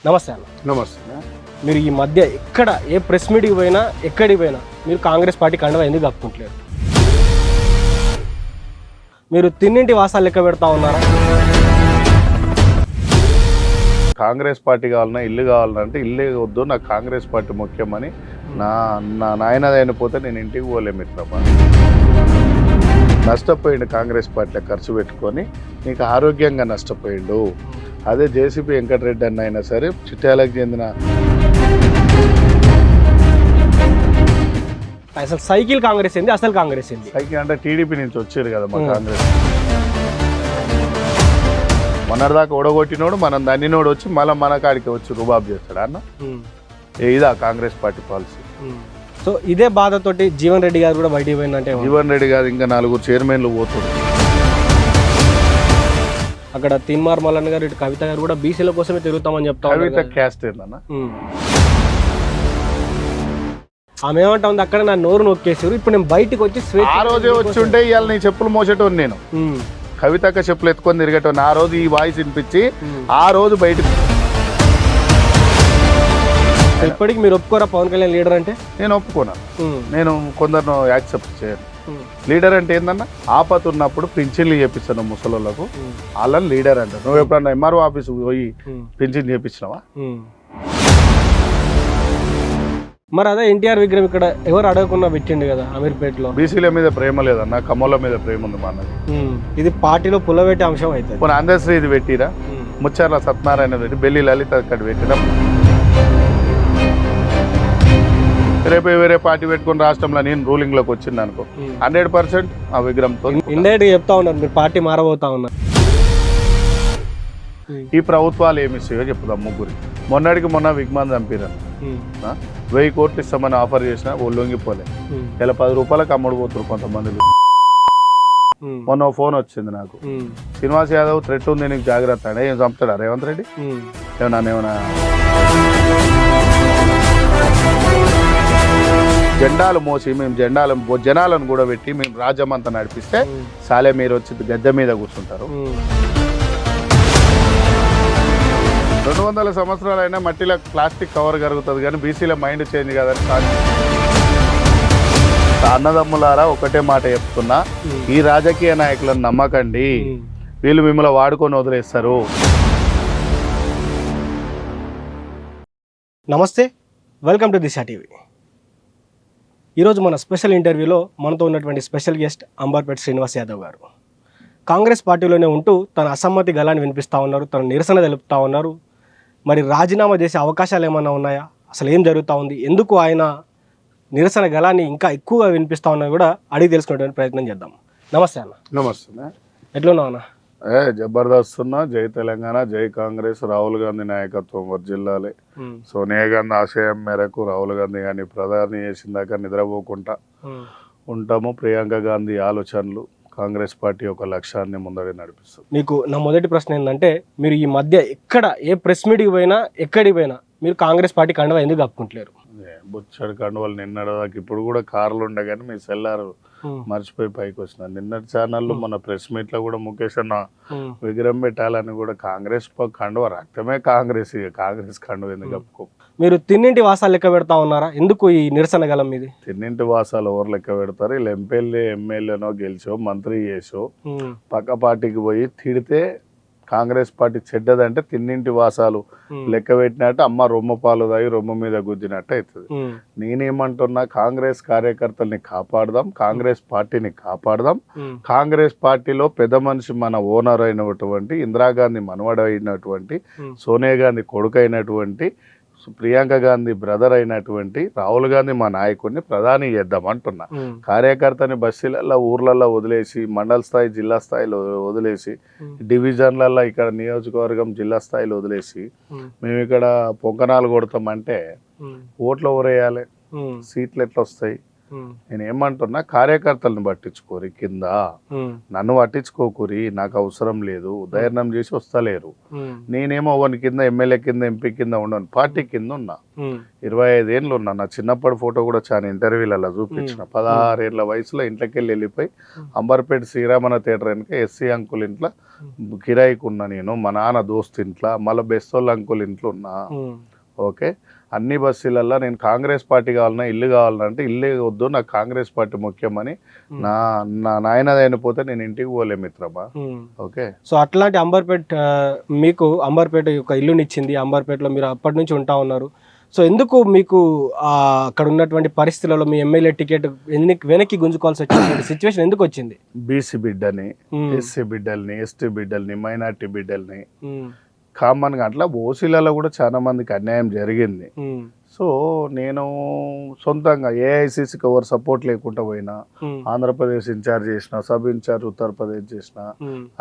నమస్తే అన్న. నమస్తే. మీరు ఈ మధ్య ఎక్కడ ఏ ప్రెస్ మీట్కి పోయినా ఎక్కడికి పోయినా మీరు కాంగ్రెస్ పార్టీ కండువా ఎందుకు కప్పుకుంటలేరు? మీరు తిన్నింటి వాసాలు లెక్క పెడతా ఉన్నారా? కాంగ్రెస్ పార్టీ కావాలన్నా ఇల్లు కావాలంటే ఇల్లే వద్దు, నాకు కాంగ్రెస్ పార్టీ ముఖ్యమని నా నాయనదైన పోతే నేను ఇంటికి పోలే మిత్రమా. నష్టపోయిండు కాంగ్రెస్ పార్టీలో ఖర్చు పెట్టుకొని, నీకు ఆరోగ్యంగా నష్టపోయిండు. అదే జేసీపీ వెంకటరెడ్డి అన్న అయినా సరే చిట్యాలకు చెందిన అసలు సైకిల్ కాంగ్రెస్ ఏంది, అసలు కాంగ్రెస్ ఏంది? సైకిల్ అంటే టీడీపీ నుంచి వచ్చారు కదా మా కాంగ్రెస్. మొన్నటిదాకా ఓడగొట్టినోడు మనం దన్నినోడు వచ్చి మళ్ళీ మన కాడికి వచ్చి రుబాబ్ చేస్తాడు అన్న. ఇదా కాంగ్రెస్ పార్టీ పాలసీ. సో ఇదే బాధతోటి జీవన్ రెడ్డి గారు కూడా బయటికి పోయిందంటే, జీవన్ రెడ్డి గారు ఇంకా 4 చైర్మన్లు పోతుంది. అక్కడ తిన్మార్ మల్లన్న గారు ఇటు కవిత గారు కూడా బీసీల కోసమే తిరుగుతామని చెప్తా కవిత క్యాస్ట్ ఏందన్న? ఆమె ఏమంటా ఉంది, అక్కడ నా నోరు నొక్కేసారు, ఇప్పుడు నేను బయటకు వచ్చి ఆ రోజే వచ్చి ఉంటే ఇవాళ నీ చెప్పులు మోసేటోని నేను. కవితక్క చెప్పులు ఎత్తుకొని తిరిగేటోని. ఆ రోజు ఈ వాయిస్ వినిపించి ఆ రోజు బయటకు. ఇప్పటికి మీరు ఒప్పుకోరా పవన్ కళ్యాణ్ లీడర్ అంటే? నేను ఒప్పుకోను. నేను కొందరు యాక్సెప్ట్ చేయను. లీడర్ అంటే ఏందన్నా, ఆపత ఉన్నప్పుడు పింఛన్లు చేపిస్తాను ముసలోళ్ళకు, వాళ్ళని లీడర్ అంటారు. నువ్వు ఎప్పుడన్నా ఎంఆర్ఓ ఆఫీసు పోయి పింఛన్ చేపించినావా? మరి అదే ఎన్టీఆర్ విగ్రహం ఇక్కడ ఎవరు అడగకుండా పెట్టిండు కదా అమీర్పేటలో. బీసీల మీద ప్రేమ లేదన్న, కమ్మల మీద ప్రేమ ఉంది మా అన్నది. ఇది పార్టీలో పుల్లబెట్టే అంశం అవుతుంది. కొన్ని అందశ్రీ ఇది పెట్టిరా, ముచ్చర్ల సత్యనారాయణ రెడ్డి, బెల్లి లలిత అక్కడ పెట్టిరా. రేపు వేరే పార్టీ పెట్టుకుని రాష్ట్రంలో నేను రూలింగ్ లోకి వచ్చింది అనుకో, 100% ఆ విగ్రహంతో. ఇండైరెక్ట్ చెప్తా ఉన్నారు మీరు పార్టీ మారబోతా ఉన్నారు. ఈ ప్రభుత్వాలు ఏమి ఇస్తాయో చెప్పుదాం. ముగ్గురికి మొన్న విగ్మాన్ చంపిరని 1000 కోట్లు ఇస్తామని ఆఫర్ చేసినా ఒళ్ళొంగిపోలే. ఇలా 10 రూపాయలకు అమ్ముడు పోతున్నారు కొంతమంది. మొన్న ఫోన్ వచ్చింది నాకు, శ్రీనివాస్ యాదవ్ థ్రెట్ ఉంది నీకు జాగ్రత్త అంటే. ఏం చంపుతాడా రేవంత్ రెడ్డి? ఏమన్నా జెండాలు మోసి మేము జనాలను కూడా పెట్టి మేము రాజ్యం అంతా నడిపిస్తే సాలే మీరు వచ్చి గద్దె మీద కూర్చుంటారు. 200 సంవత్సరాలైనా మట్టిలో ప్లాస్టిక్ కవర్ కరుగుతుంది కానీ బీసీల మైండ్ చేంజ్ కాదని. అన్నదమ్ములారా ఒకటే మాట చెప్తున్నా, ఈ రాజకీయ నాయకులను నమ్మకండి, వీళ్ళు మిమ్మల్ని వాడుకొని వదిలేస్తారు. నమస్తే, వెల్కమ్ టు దిశ టీవీ. ఈరోజు మన స్పెషల్ ఇంటర్వ్యూలో మనతో ఉన్నటువంటి స్పెషల్ గెస్ట్ అంబర్పేట శ్రీనివాస్ యాదవ్ గారు. కాంగ్రెస్ పార్టీలోనే ఉంటూ తన అసమ్మతి గలాన్ని వినిపిస్తూ ఉన్నారు, తన నిరసన తెలుపుతూ ఉన్నారు. మరి రాజీనామా చేసే అవకాశాలు ఏమైనా ఉన్నాయా, అసలు ఏం జరుగుతూ ఉంది, ఎందుకు ఆయన నిరసన గలాన్ని ఇంకా ఎక్కువగా వినిపిస్తూ ఉన్నా కూడా అడిగి తెలుసుకునేటువంటి ప్రయత్నం చేద్దాం. నమస్తే అన్న. నమస్తే. ఎట్లున్నావు అన్న? జబర్దస్త్ ఉన్నా. జై తెలంగాణ, జై కాంగ్రెస్. రాహుల్ గాంధీ నాయకత్వం వర్జిల్లాలి. సోనియా గాంధీ ఆశయం మేరకు రాహుల్ గాంధీ కానీ ప్రధాని చేసిన దాకా నిద్రపోకుండా ఉంటాము. ప్రియాంక గాంధీ ఆలోచనలు కాంగ్రెస్ పార్టీ ఒక లక్ష్యాన్ని ముందడి నడిపిస్తుంది. మీకు నా మొదటి ప్రశ్న ఏంటంటే, మీరు ఈ మధ్య ఎక్కడ ఏ ప్రెస్ మీట్కి పోయినా ఎక్కడికి పోయినా మీరు కాంగ్రెస్ పార్టీ కండువా ఎందుకు కప్పుకుంటలేరు? బుచ్చడి కండువలు నిన్నటిదాకా ఇప్పుడు కూడా కార్లు ఉండే కానీ మీ సెల్లారు మర్చిపోయి పైకి వచ్చిన. నిన్నటి ఛానళ్ళు మన ప్రెస్ మీట్ లో కూడా ముఖేష్ అన్న విగ్రహం పెట్టాలని కూడా కాంగ్రెస్ కండువ రక్తమే కాంగ్రెస్, కాంగ్రెస్ కండువ ఎందుకు కప్పుకో. మీరు తిన్నింటి వాసాలు లెక్క పెడతా ఉన్నారా? ఎందుకు ఈ నిరసన గలం మీది? తిన్నింటి వాసాలు ఎవరు లెక్క పెడతారు? వీళ్ళు ఎమ్మెల్యేనో గెలిచో మంత్రి చేసో పక్క పార్టీకి పోయి తిడితే కాంగ్రెస్ పార్టీ చెడ్డదంటే తిన్నింటి వాసాలు లెక్క పెట్టినట్టు అమ్మ రొమ్మ పాలు తాగి రొమ్మ మీద గుద్దినట్టు అవుతుంది. నేనేమంటున్నా, కాంగ్రెస్ కార్యకర్తల్ని కాపాడదాం, కాంగ్రెస్ పార్టీని కాపాడదాం. కాంగ్రెస్ పార్టీలో పెద్ద మనిషి మన ఓనర్ అయినటువంటి ఇందిరాగాంధీ మనవడు అయినటువంటి సోనియా గాంధీ కొడుకు అయినటువంటి ప్రియాంక గాంధీ బ్రదర్ అయినటువంటి రాహుల్ గాంధీ మా నాయకుడిని ప్రధాని చేద్దాం అంటున్నా. కార్యకర్తని బస్సులలో ఊర్లలో వదిలేసి, మండల స్థాయి జిల్లా స్థాయిలో వదిలేసి, డివిజన్లలో ఇక్కడ నియోజకవర్గం జిల్లా స్థాయిలో వదిలేసి మేము ఇక్కడ పొంకనాలు కొడతామంటే ఓట్లు ఎవరేయాలి? సీట్లు ఎట్లా వస్తాయి? నేను ఏమంటున్నా, కార్యకర్తలను పట్టించుకోరి కింద, నన్ను పట్టించుకోకూరి, నాకు అవసరం లేదు, ధైర్యం చేసి వస్తలేరు. నేనేమో ఒకని కింద ఎమ్మెల్యే కింద ఎంపీ కింద ఉండను, పార్టీ కింద ఉన్నా. 25 ఏళ్ళు ఉన్నా. నా చిన్నప్పటి ఫోటో కూడా చాలా ఇంటర్వ్యూలలో చూపించిన. 16 ఏళ్ళ వయసులో ఇంట్లోకి వెళ్ళిపోయి అంబర్పేట శ్రీరామణ థియేటర్ వెనుక ఎస్సీ అంకుల్ ఇంట్లో కిరాయికి ఉన్నా నేను. మా నాన్న దోస్తు ఇంట్లో, మళ్ళీ బెస్తోళ్ళ అంకుల్ ఇంట్లో ఉన్నా. ఓకే, అన్ని బస్సులల్లో నేను కాంగ్రెస్ పార్టీ కావాలన్నా, ఇల్లు కావాలన్నా అంటే ఇల్లే వద్దు, నాకు కాంగ్రెస్ పార్టీ ముఖ్యమని నా నాయనదైన పోతే నేను ఇంటికి పోలే మిత్రమా. ఓకే, సో అట్లాంటి అంబర్పేట మీకు అంబర్పేట యొక్క ఇల్లునిచ్చింది. అంబర్పేటలో మీరు అప్పటి నుంచి ఉంటా ఉన్నారు. సో ఎందుకు మీకు అక్కడ ఉన్నటువంటి పరిస్థితులలో మీ ఎమ్మెల్యే టికెట్ వెనక్కి గుంజుకోవాల్సి వచ్చిన సిచ్యువేషన్ ఎందుకు వచ్చింది? బీసీ బిడ్డని, ఎస్సీ బిడ్డల్ని, ఎస్టీ బిడ్డల్ని, మైనార్టీ బిడ్డల్ని, కామన్గా అట్లా ఓసీలలో కూడా చాలా మందికి అన్యాయం జరిగింది. సో నేను సొంతంగా ఏఐసిసికి ఎవరు సపోర్ట్ లేకుండా పోయినా, ఆంధ్రప్రదేశ్ ఇన్ఛార్జ్ చేసిన, సబ్ ఇన్ఛార్జ్ ఉత్తరప్రదేశ్ చేసిన,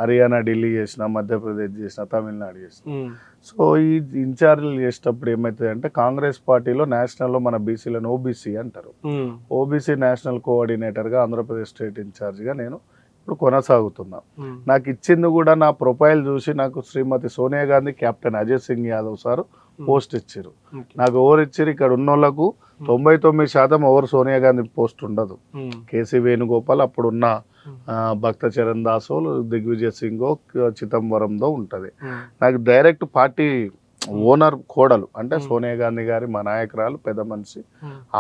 హర్యానా ఢిల్లీ చేసిన, మధ్యప్రదేశ్ చేసిన, తమిళనాడు చేసిన. సో ఈ ఇన్ఛార్జీలు చేసేటప్పుడు ఏమవుతుంది అంటే, కాంగ్రెస్ పార్టీలో నేషనల్లో మన బీసీలను ఓబీసీ అంటారు. ఓబీసీ నేషనల్ కోఆర్డినేటర్గా ఆంధ్రప్రదేశ్ స్టేట్ ఇన్ఛార్జ్గా నేను ఇప్పుడు కొనసాగుతున్నా. నాకు ఇచ్చింది కూడా నా ప్రొఫైల్ చూసి నాకు Shrimati Sonia Gandhi, captain Ajay Singh Yadav sir post ఇచ్చారు. నాకు ఎవరు ఇచ్చారు? ఇక్కడ ఉన్న వాళ్ళకు 99% ఎవరు సోనియా గాంధీ పోస్ట్ ఉండదు. కేసీ వేణుగోపాల్, అప్పుడున్న భక్త చరణ్ దాసో, దిగ్విజయ్ సింగో, చిదంబరందో ఉంటుంది. నాకు డైరెక్ట్ పార్టీ ఓనర్ కోడలు అంటే సోనియా గాంధీ గారి మా నాయకురాలు, పెద్ద మనిషి,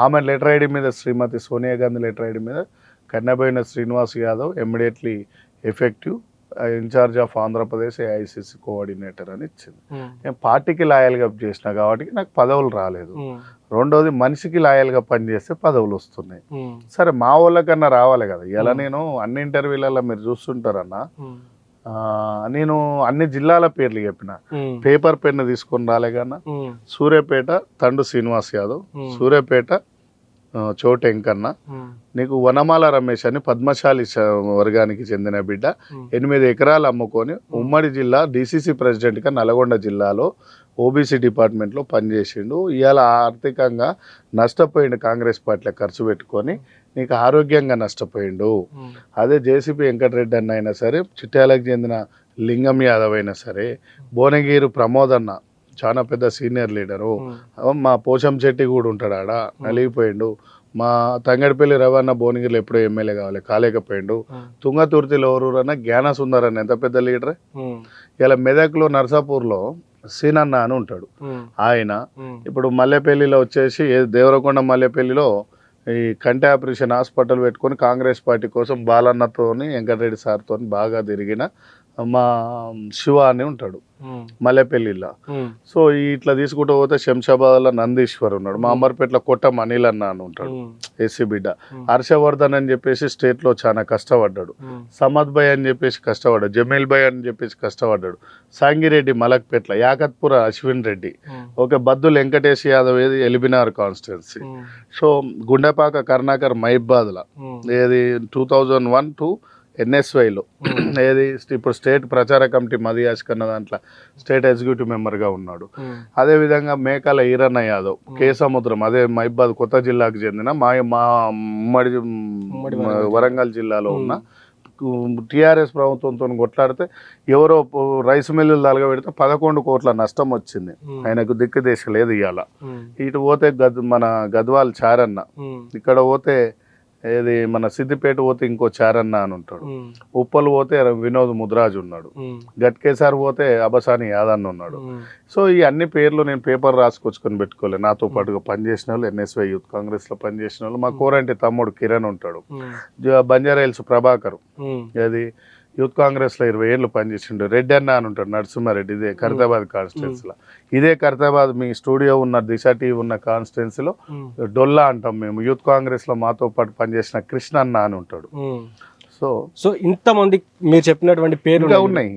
ఆమె లెటర్ ఐడి మీద, శ్రీమతి సోనియా గాంధీ లెటర్ ఐడి మీద Kannaboina Srinivas Yadav immediately effective incharge of Andhra Pradesh AICC coordinator అని ఇచ్చింది. నేను పార్టీకి లాయల్గా చేసిన కాబట్టి నాకు పదవులు రాలేదు. రెండోది, మనిషికి లాయల్గా పనిచేస్తే పదవులు వస్తున్నాయి. సరే, మా వాళ్ళకన్నా రావాలి కదా. ఇలా నేను అన్ని ఇంటర్వ్యూలలో మీరు చూస్తుంటారన్నా, నేను అన్ని జిల్లాల పేర్లు చెప్పిన. పేపర్ పెన్ను తీసుకొని రాలే కన్నా, సూర్యాపేట తండు శ్రీనివాస్ యాదవ్, సూర్యాపేట చోటు ఎంకన్న, నీకు వనమాల రమేష్ అని పద్మశాలి వర్గానికి చెందిన బిడ్డ 8 ఎకరాలు అమ్ముకొని ఉమ్మడి జిల్లా డిసిసి ప్రెసిడెంట్గా నల్గొండ జిల్లాలో ఓబీసీ డిపార్ట్మెంట్లో పనిచేసిండు. ఇవాళ ఆర్థికంగా నష్టపోయిండు, కాంగ్రెస్ పార్టీలో ఖర్చు పెట్టుకొని. నీకు ఆరోగ్యంగా నష్టపోయిండు. అదే జేసీపీ వెంకటరెడ్డి అన్న అయినా సరే, చిట్యాలకు చెందిన లింగం యాదవ్ అయినా సరే, భువనగిరి ప్రమోద్ అన్న చాలా పెద్ద సీనియర్ లీడరు, మా పోచం చెట్టి కూడా ఉంటాడు ఆడ, నలిగిపోయిండు. మా తంగడిపల్లి రవణ భువనగిరిలో ఎప్పుడో ఎమ్మెల్యే కాలేకపోయిండు. తుంగతుర్తిలో ఎవరన్నా జ్ఞాన సుందర్ అని ఎంత పెద్ద లీడరే. ఇలా మెదక్లో నర్సాపూర్లో సీనన్న అని ఉంటాడు. ఆయన ఇప్పుడు మల్లెపల్లిలో వచ్చేసి దేవరకొండ మల్లెపల్లిలో ఈ కంటి ఆపరేషన్ హాస్పిటల్ పెట్టుకొని కాంగ్రెస్ పార్టీ కోసం బాలన్నతోని, వెంకటరెడ్డి సార్తో బాగా తిరిగిన మా శివ అని ఉంటాడు మల్లెపల్లిలో. సో ఇట్లా తీసుకుంటూ పోతే శంషాబాద్లో నందీశ్వర్ ఉన్నాడు. మా అమర్పేటలో కొట్టం అనిల్ అన్న అని ఉంటాడు, ఎస్సీ బిడ్డ. హర్షవర్ధన్ అని చెప్పేసి స్టేట్లో చాలా కష్టపడ్డాడు. సమద్ భాయ్ అని చెప్పేసి కష్టపడ్డాడు. జమీల్ భాయ్ అని చెప్పేసి కష్టపడ్డాడు. సాంగిరెడ్డి మలక్పేట్ల, యాకత్పుర అశ్విన్ రెడ్డి, ఓకే, బద్దులు వెంకటేష్ యాదవ్ ఏది ఎలిబినార్ కాన్స్టిట్యున్సీ. సో గుండెపాక కరుణాకర్ మహిబాద్ల ఏది 2001 to ఎన్ఎస్వైలో ఏది ఇప్పుడు స్టేట్ ప్రచార కమిటీ మదియాజ్ కన్న దాంట్లో స్టేట్ ఎగ్జిక్యూటివ్ మెంబర్గా ఉన్నాడు. అదేవిధంగా మేకాల ఈరన్న యాదవ్, కేసముద్రం, అదే మహిబాద్ కొత్త జిల్లాకు చెందిన మా ఉమ్మడి వరంగల్ జిల్లాలో ఉన్న టీఆర్ఎస్ ప్రభుత్వంతో కొట్లాడితే ఎవరో రైస్ మిల్లులు తలగబెడితే 11 కోట్ల నష్టం వచ్చింది. ఆయనకు దిక్కుదేశ లేదు ఇవాళ. ఇటు పోతే మన గద్వాల్ చారన్న, ఇక్కడ పోతే ఏది మన సిద్దిపేట పోతే ఇంకో చారన్న అని ఉంటాడు. ఉప్పలు పోతే వినోద్ ముద్రాజ్ ఉన్నాడు. గట్కేసారి పోతే అబసాని యాదన్న ఉన్నాడు. సో ఈ అన్ని పేర్లు నేను పేపర్ రాసుకొచ్చుకొని పెట్టుకోలే. నాతో పాటుగా పనిచేసిన వాళ్ళు, ఎన్ఎస్వై యూత్ కాంగ్రెస్లో పనిచేసిన వాళ్ళు, మా కోరంటి తమ్ముడు కిరణ్ ఉంటాడు, బంజారాహిల్స్ ప్రభాకర్ అది యూత్ కాంగ్రెస్లో 20 ఏళ్ళు పనిచేసిండు. రెడ్డి అన్న అని ఉంటాడు, నరసింహారెడ్డి, ఇదే ఖైరతాబాద్ కాన్స్టిట్యున్సీలో. ఇదే ఖైరతాబాద్ మీ స్టూడియో ఉన్న దిశ టీవీ ఉన్న కాన్స్టిట్యున్సీలో డొల్లా అంటాం మేము. యూత్ కాంగ్రెస్లో మాతో పాటు పనిచేసిన కృష్ణ అన్న అని ఉంటాడు. సో ఇంతమంది మీరు చెప్పినటువంటి పేర్లు ఉన్నాయి,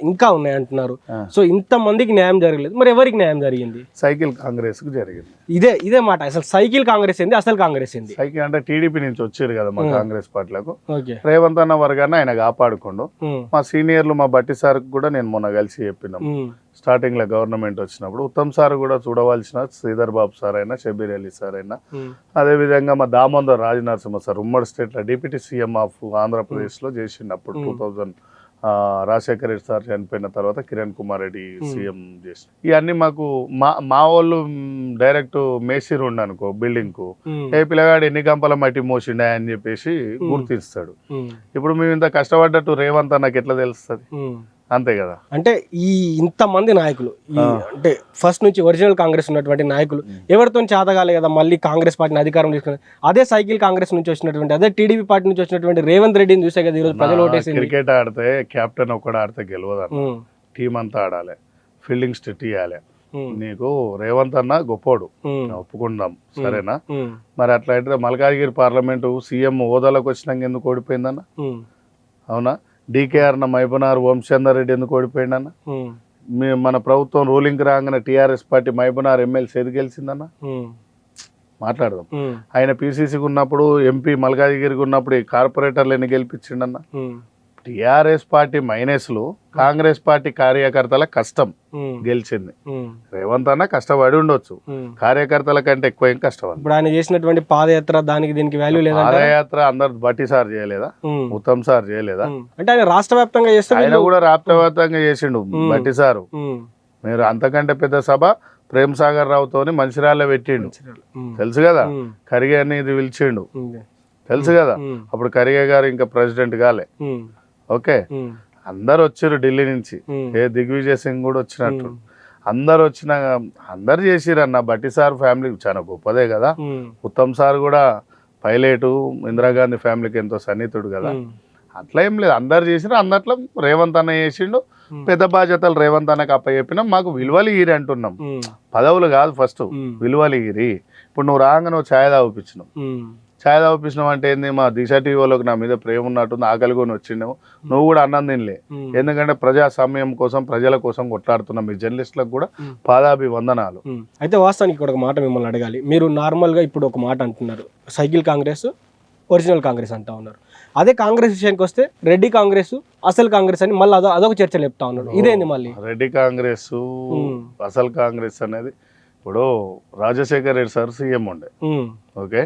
ఇంకా ఉన్నాయి అంటున్నారు. సో ఇంత మందికి న్యాయం జరగలేదు, మరి ఎవరికి న్యాయం జరిగింది? సైకిల్ కాంగ్రెస్ కు జరిగింది. ఇదే మాట. అసలు సైకిల్ కాంగ్రెస్ ఏంది? అసలు కాంగ్రెస్ ఏంది? సైకిల్ అంటే టీడీపీ నుంచి వచ్చారు కదా మా కాంగ్రెస్ పార్టీలకు. రేవంత్ అన్న వర్గాన్ని ఆయన కాపాడుకోండు. మా సీనియర్లు, మా బట్టి సార్ కూడా నేను మొన్న కలిసి చెప్పినాం. స్టార్టింగ్లో గవర్నమెంట్ వచ్చినప్పుడు ఉత్తమ్ సార్ కూడా చూడవలసిన శ్రీధర్ బాబు సార్ అయినా షబీర్ అలీ సార్ అయినా అదేవిధంగా మా దామోదర్ రాజనరసింహ సార్ ఉమ్మడి స్టేట్లో డిప్యూటీ సీఎం ఆఫ్ ఆంధ్రప్రదేశ్లో చేసిండు అప్పుడు 2000 రాజశేఖర రెడ్డి సార్ చనిపోయిన తర్వాత కిరణ్ కుమార్ రెడ్డి సీఎం చేసి ఇవన్నీ మాకు మా వాళ్ళు డైరెక్ట్ మేసిరు అనుకో బిల్డింగ్ కు ఏ పిల్లగాడు ఎన్ని గంపల మట్టి మోసిండా అని చెప్పేసి గుర్తిస్తాడు. ఇప్పుడు మేము ఇంత కష్టపడ్డట్టు రేవంత్ నాకు ఎట్లా తెలుస్తుంది? అంతే కదా. అంటే ఇంతమంది నాయకులు అంటే ఫస్ట్ నుంచి ఒరిజినల్ కాంగ్రెస్ ఉన్నటువంటి నాయకులు ఎవరితో చేతగాలి కదా మళ్ళీ కాంగ్రెస్ పార్టీని అధికారం తీసుకుని అదే సైకిల్ కాంగ్రెస్ నుంచి వచ్చినటువంటి అదే టీడీపీ పార్టీ నుంచి వచ్చినటువంటి రేవంత్ రెడ్డిని చూసే కదా ఈరోజు ప్రజలు ఓటేసి. క్రికెట్ ఆడితే కెప్టెన్ ఒక్కడు ఆడితే గెలవదు, టీం అంతా ఆడాలి, ఫీల్డింగ్ స్టిట్ ఇవ్వాలి. నీకు రేవంత్ అన్న గొప్పోడు ఒప్పుకుందాం సరేనా. మరి అట్లా అయితే మల్కాజ్గిరి పార్లమెంటు సీఎం హోదాలోకి వచ్చినాక ఎందుకు ఓడిపోయిందన్న? అవునా? డీకేఆర్ మహబూనార్ వంశేందర్ రెడ్డి ఎందుకు ఓడిపోయిందన్న? మన ప్రభుత్వం రూలింగ్ రాగానే టీఆర్ఎస్ పార్టీ మహబూనార్ ఎమ్మెల్సీ ఏది గెలిచిందన్న? మాట్లాడదాం. ఆయన పీసీసీకి ఉన్నప్పుడు ఎంపీ మల్కాజ్గిరికి ఉన్నప్పుడు ఈ కార్పొరేటర్లు ఎన్ని గెలిపించిండన్న? టిఆర్ఎస్ పార్టీ మైనస్లు కాంగ్రెస్ పార్టీ కార్యకర్తల కష్టం గెలిచింది. రేవంత్ అన్న కష్టపడి ఉండొచ్చు, కార్యకర్తల కంటే ఎక్కువ ఏం కష్టపడి. ఇప్పుడు ఆయన చేసినటువంటి పాదయాత్ర దానికి దీనికి వాల్యూ లేదా? పాదయాత్ర అందరు బట్టి సార్ చేయలేదా, ఉత్తమ్ సార్ చేయలేదా? అంటే ఆయన రాష్ట్ర వ్యాప్తంగా చేస్తే ఆయన కూడా రాష్ట్ర వ్యాప్తంగా చేసిండు బట్టి సారు. మీరు అంతకంటే పెద్ద సభ ప్రేమ్ సాగర్ రావుతోని మంచిర్యాలలో పెట్టిండు, తెలుసు కదా. ఖర్గే అని ఇది పిలిచిండు, తెలుసు కదా. అప్పుడు ఖర్గే గారు ఇంకా ప్రెసిడెంట్ కాలే. ఓకే, అందరు వచ్చారు ఢిల్లీ నుంచి, ఏ దిగ్విజయ్ సింగ్ కూడా వచ్చినట్టు అందరు వచ్చిన అందరు చేసిరన్న. బట్టి సార్ ఫ్యామిలీ చాలా గొప్పదే కదా. ఉత్తమ్ సార్ కూడా పైలట్, ఇందిరాగాంధీ ఫ్యామిలీకి ఎంతో సన్నిహితుడు కదా. అట్లా ఏం లేదు, అందరు చేసిరు. అందట్లో రేవంత్ అన్న చేసిండు. పెద్ద బాధ్యతలు రేవంత్ అన్నకు అప్పచెప్పినాం. మాకు విలువలు ఈరి అంటున్నాం, పదవులు కాదు. ఫస్ట్ విలువలు ఈరి. ఇప్పుడు నువ్వు రాగా నువ్వు ఛాయ్ తాగిపించినావు. ఛాయ్ తాగిపించినావు అంటే ఏంది? మా దిశ టీవీలోకి నా మీద ప్రేమ ఉన్నట్టుంది, ఆకలికొని వచ్చినావు. నువ్వు కూడా అన్నం తినలే. ఎందుకంటే ప్రజా సమయం కోసం, ప్రజల కోసం కొట్లాడుతున్నాం. మీ జర్నలిస్టులకు కూడా పాదాభివందనాలు. అయితే వాస్తవానికి ఇక్కడ ఒక మాట మిమ్మల్ని అడగాలి. మీరు నార్మల్గా ఇప్పుడు ఒక మాట అంటున్నారు, సైకిల్ కాంగ్రెస్ ఒరిజినల్ కాంగ్రెస్ అంటా ఉన్నారు. అదే కాంగ్రెస్ విషయానికి వస్తే రెడ్డి కాంగ్రెస్ అసలు కాంగ్రెస్ అని మళ్ళీ అదొక చర్చలు చెప్తా ఉన్నారు. ఇదేంది మళ్ళీ? రెడ్డి కాంగ్రెస్ అసలు కాంగ్రెస్ అనేది ఇప్పుడు రాజశేఖర్ రెడ్డి సార్ సీఎం ఉండే. ఓకే,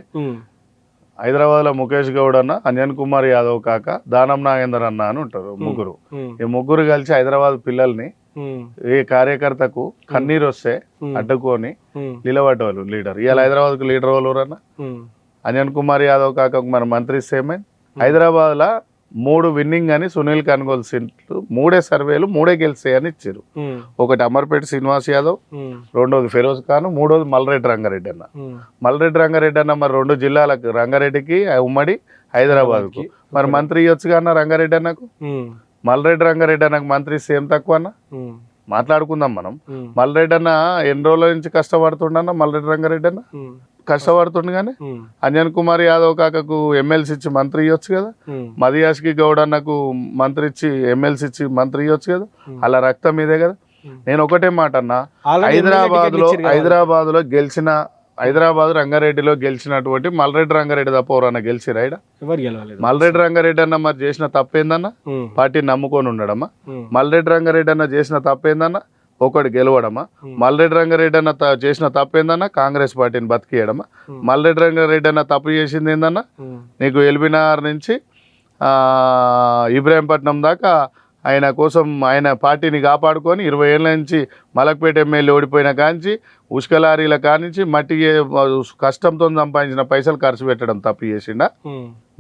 హైదరాబాద్ లో ముఖేష్ గౌడ్ అన్న, అంజన్ కుమార్ యాదవ్ కాక, దానం నాగేందర్ అన్న అని ఉంటారు ముగ్గురు. ఈ ముగ్గురు కలిసి హైదరాబాద్ పిల్లల్ని ఏ కార్యకర్తకు కన్నీరు వస్తే అడ్డుకొని నిలబడ్డవాళ్ళు లీడర్. ఇవాళ హైదరాబాద్ కు లీడర్ వాళ్ళు అన్న అంజన్ కుమార్ యాదవ్ కాక మన మంత్రి సేమే. హైదరాబాద్ లా 3 విన్నింగ్ అని సునీల్ కన్గోల్ సీట్లు 3 సర్వేలు 3 గెలిచాయని ఇచ్చారు. ఒకటి అమర్పేట శ్రీనివాస్ యాదవ్, రెండోది ఫిరోజ్ ఖాన్, మూడోది మల్రెడ్డి రంగారెడ్డి అన్న. మల్రెడ్డి రంగారెడ్డి అన్న మరి 2 జిల్లాలకు, రంగారెడ్డికి ఉమ్మడి హైదరాబాద్ కు మరి మంత్రి ఇవ్వచ్చుగా అన్న రంగారెడ్డి అన్నకు. మల్రెడ్డి రంగారెడ్డి అన్నకు మంత్రి సేమ్ తక్కువ అన్న. మాట్లాడుకుందాం మనం. మల్రెడ్డి అన్న ఎన్ని రోజుల నుంచి కష్టపడుతుండన్న? మల్రెడ్డి రంగారెడ్డి అన్న కష్టపడుతుండు కానీ అంజన్ కుమార్ యాదవ్ కాకకు ఎమ్మెల్సీ ఇచ్చి మంత్రి ఇవ్వచ్చు కదా. మదియాష్కి గౌడ్ అన్నకు మంత్రి ఇచ్చి ఎమ్మెల్సీ ఇచ్చి మంత్రి ఇవ్వచ్చు కదా. అలా రక్తం మీదే కదా. నేను ఒకటే మాట అన్నా, హైదరాబాద్ లో గెలిచిన, హైదరాబాద్ రంగారెడ్డిలో గెలిచినటువంటి మల్రెడ్డి రంగారెడ్డి తప్ప ఎవరన్నా గెలిచిరా? మల్రెడ్డి రంగారెడ్డి అన్న మరి చేసిన తప్పేందన్న? పార్టీని నమ్ముకొని ఉండడమా? మల్రెడ్డి రంగారెడ్డి అన్న చేసిన తప్పేందన్న? ఒకటి గెలవడమా? మల్రెడ్డి రంగారెడ్డి అన్న చేసిన తప్పు ఏందన్నా? కాంగ్రెస్ పార్టీని బతికేయడమా? మల్రెడ్డి రంగారెడ్డి అన్న తప్పు చేసింది ఏందన్నా? నీకు ఎల్బీనగర్ నుంచి ఇబ్రాహీంపట్నం దాకా ఆయన కోసం ఆయన పార్టీని కాపాడుకొని 20 ఏళ్ళ నుంచి మలక్పేట ఎమ్మెల్యే ఓడిపోయిన కాంచి ఉష్కలారీల కానించి మట్టి కష్టంతో సంపాదించిన పైసలు ఖర్చు పెట్టడం తప్పు చేసిండా?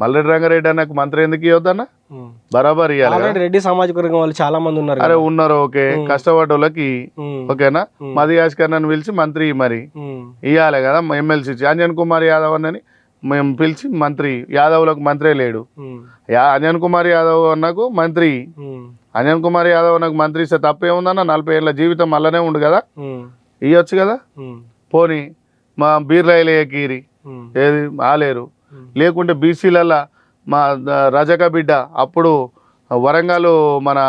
మల్రెడ్డి రంగారెడ్డి అన్నకు మంత్రి ఎందుకు ఇవ్వద్దన్నా? బరాబర్ ఇవ్వాలి. రెడ్డి సామాజిక వర్గం వాళ్ళు చాలా మంది ఉన్నారు. అరే ఉన్నారు, ఓకే, కష్టపడ్డ వాళ్ళకి ఓకేనా. మదియాజ్ కర్ణని పిలిచి మంత్రి మరి ఇవ్వాలి కదా. ఎమ్మెల్సీ అంజన్ కుమార్ యాదవ్ అన్నని మేము పిలిచి మంత్రి, యాదవ్లకు మంత్రే లేడు. అంజన్ కుమార్ యాదవ్ అన్నకు మంత్రి, అంజన్ కుమార్ యాదవ్ అన్నకు మంత్రి ఇస్తే తప్పేముందన్న? 40 ఏళ్ళ జీవితం మళ్ళనే ఉండు కదా, ఇవ్వచ్చు కదా. పోనీ మా బీర్లయ్యకీరి ఏది ఆలేరు, లేకుంటే బీసీలల్లా మా రజక బిడ్డ అప్పుడు వరంగల్ మన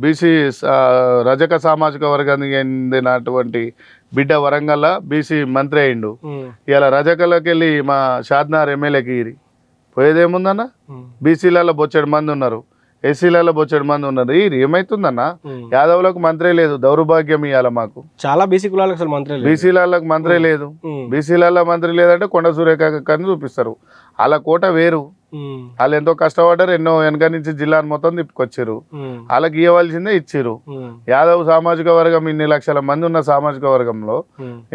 బీసీ రజక సామాజిక వర్గానికి చెందినటువంటి బిడ్డ వరంగల్ బీసీ మంత్రి అయిండు. ఇలా రజకలోకి వెళ్ళి మా షాద్నార్ ఎమ్మెల్యేకి పోయేదేముందన్న? బీసీలలో బొచ్చెడు మంది ఉన్నారు. ఎస్సీలలో బొచ్చడి మంది ఉన్నారు. ఏమైతుందన్న, యాదవులకు మంత్రే లేదు, దౌర్భాగ్యం ఇవ్వాల మాకు. చాలా బీసీ కులాలకు అసలు మంత్రి లేదు. బీసీలకు మంత్రే లేదు. బీసీలలో మంత్రి లేదంటే కొండ సూర్యకాంత్ చూపిస్తారు. వాళ్ళ కోట వేరు. వాళ్ళు ఎంతో కష్టపడ్డారు, ఎన్నో వెనక నుంచి జిల్లాను మొత్తం తిప్పుకొచ్చారు. వాళ్ళకి ఇవ్వవలసిందే ఇచ్చిర్రు. యాదవ్ సామాజిక వర్గం ఇన్ని లక్షల మంది ఉన్న సామాజిక వర్గంలో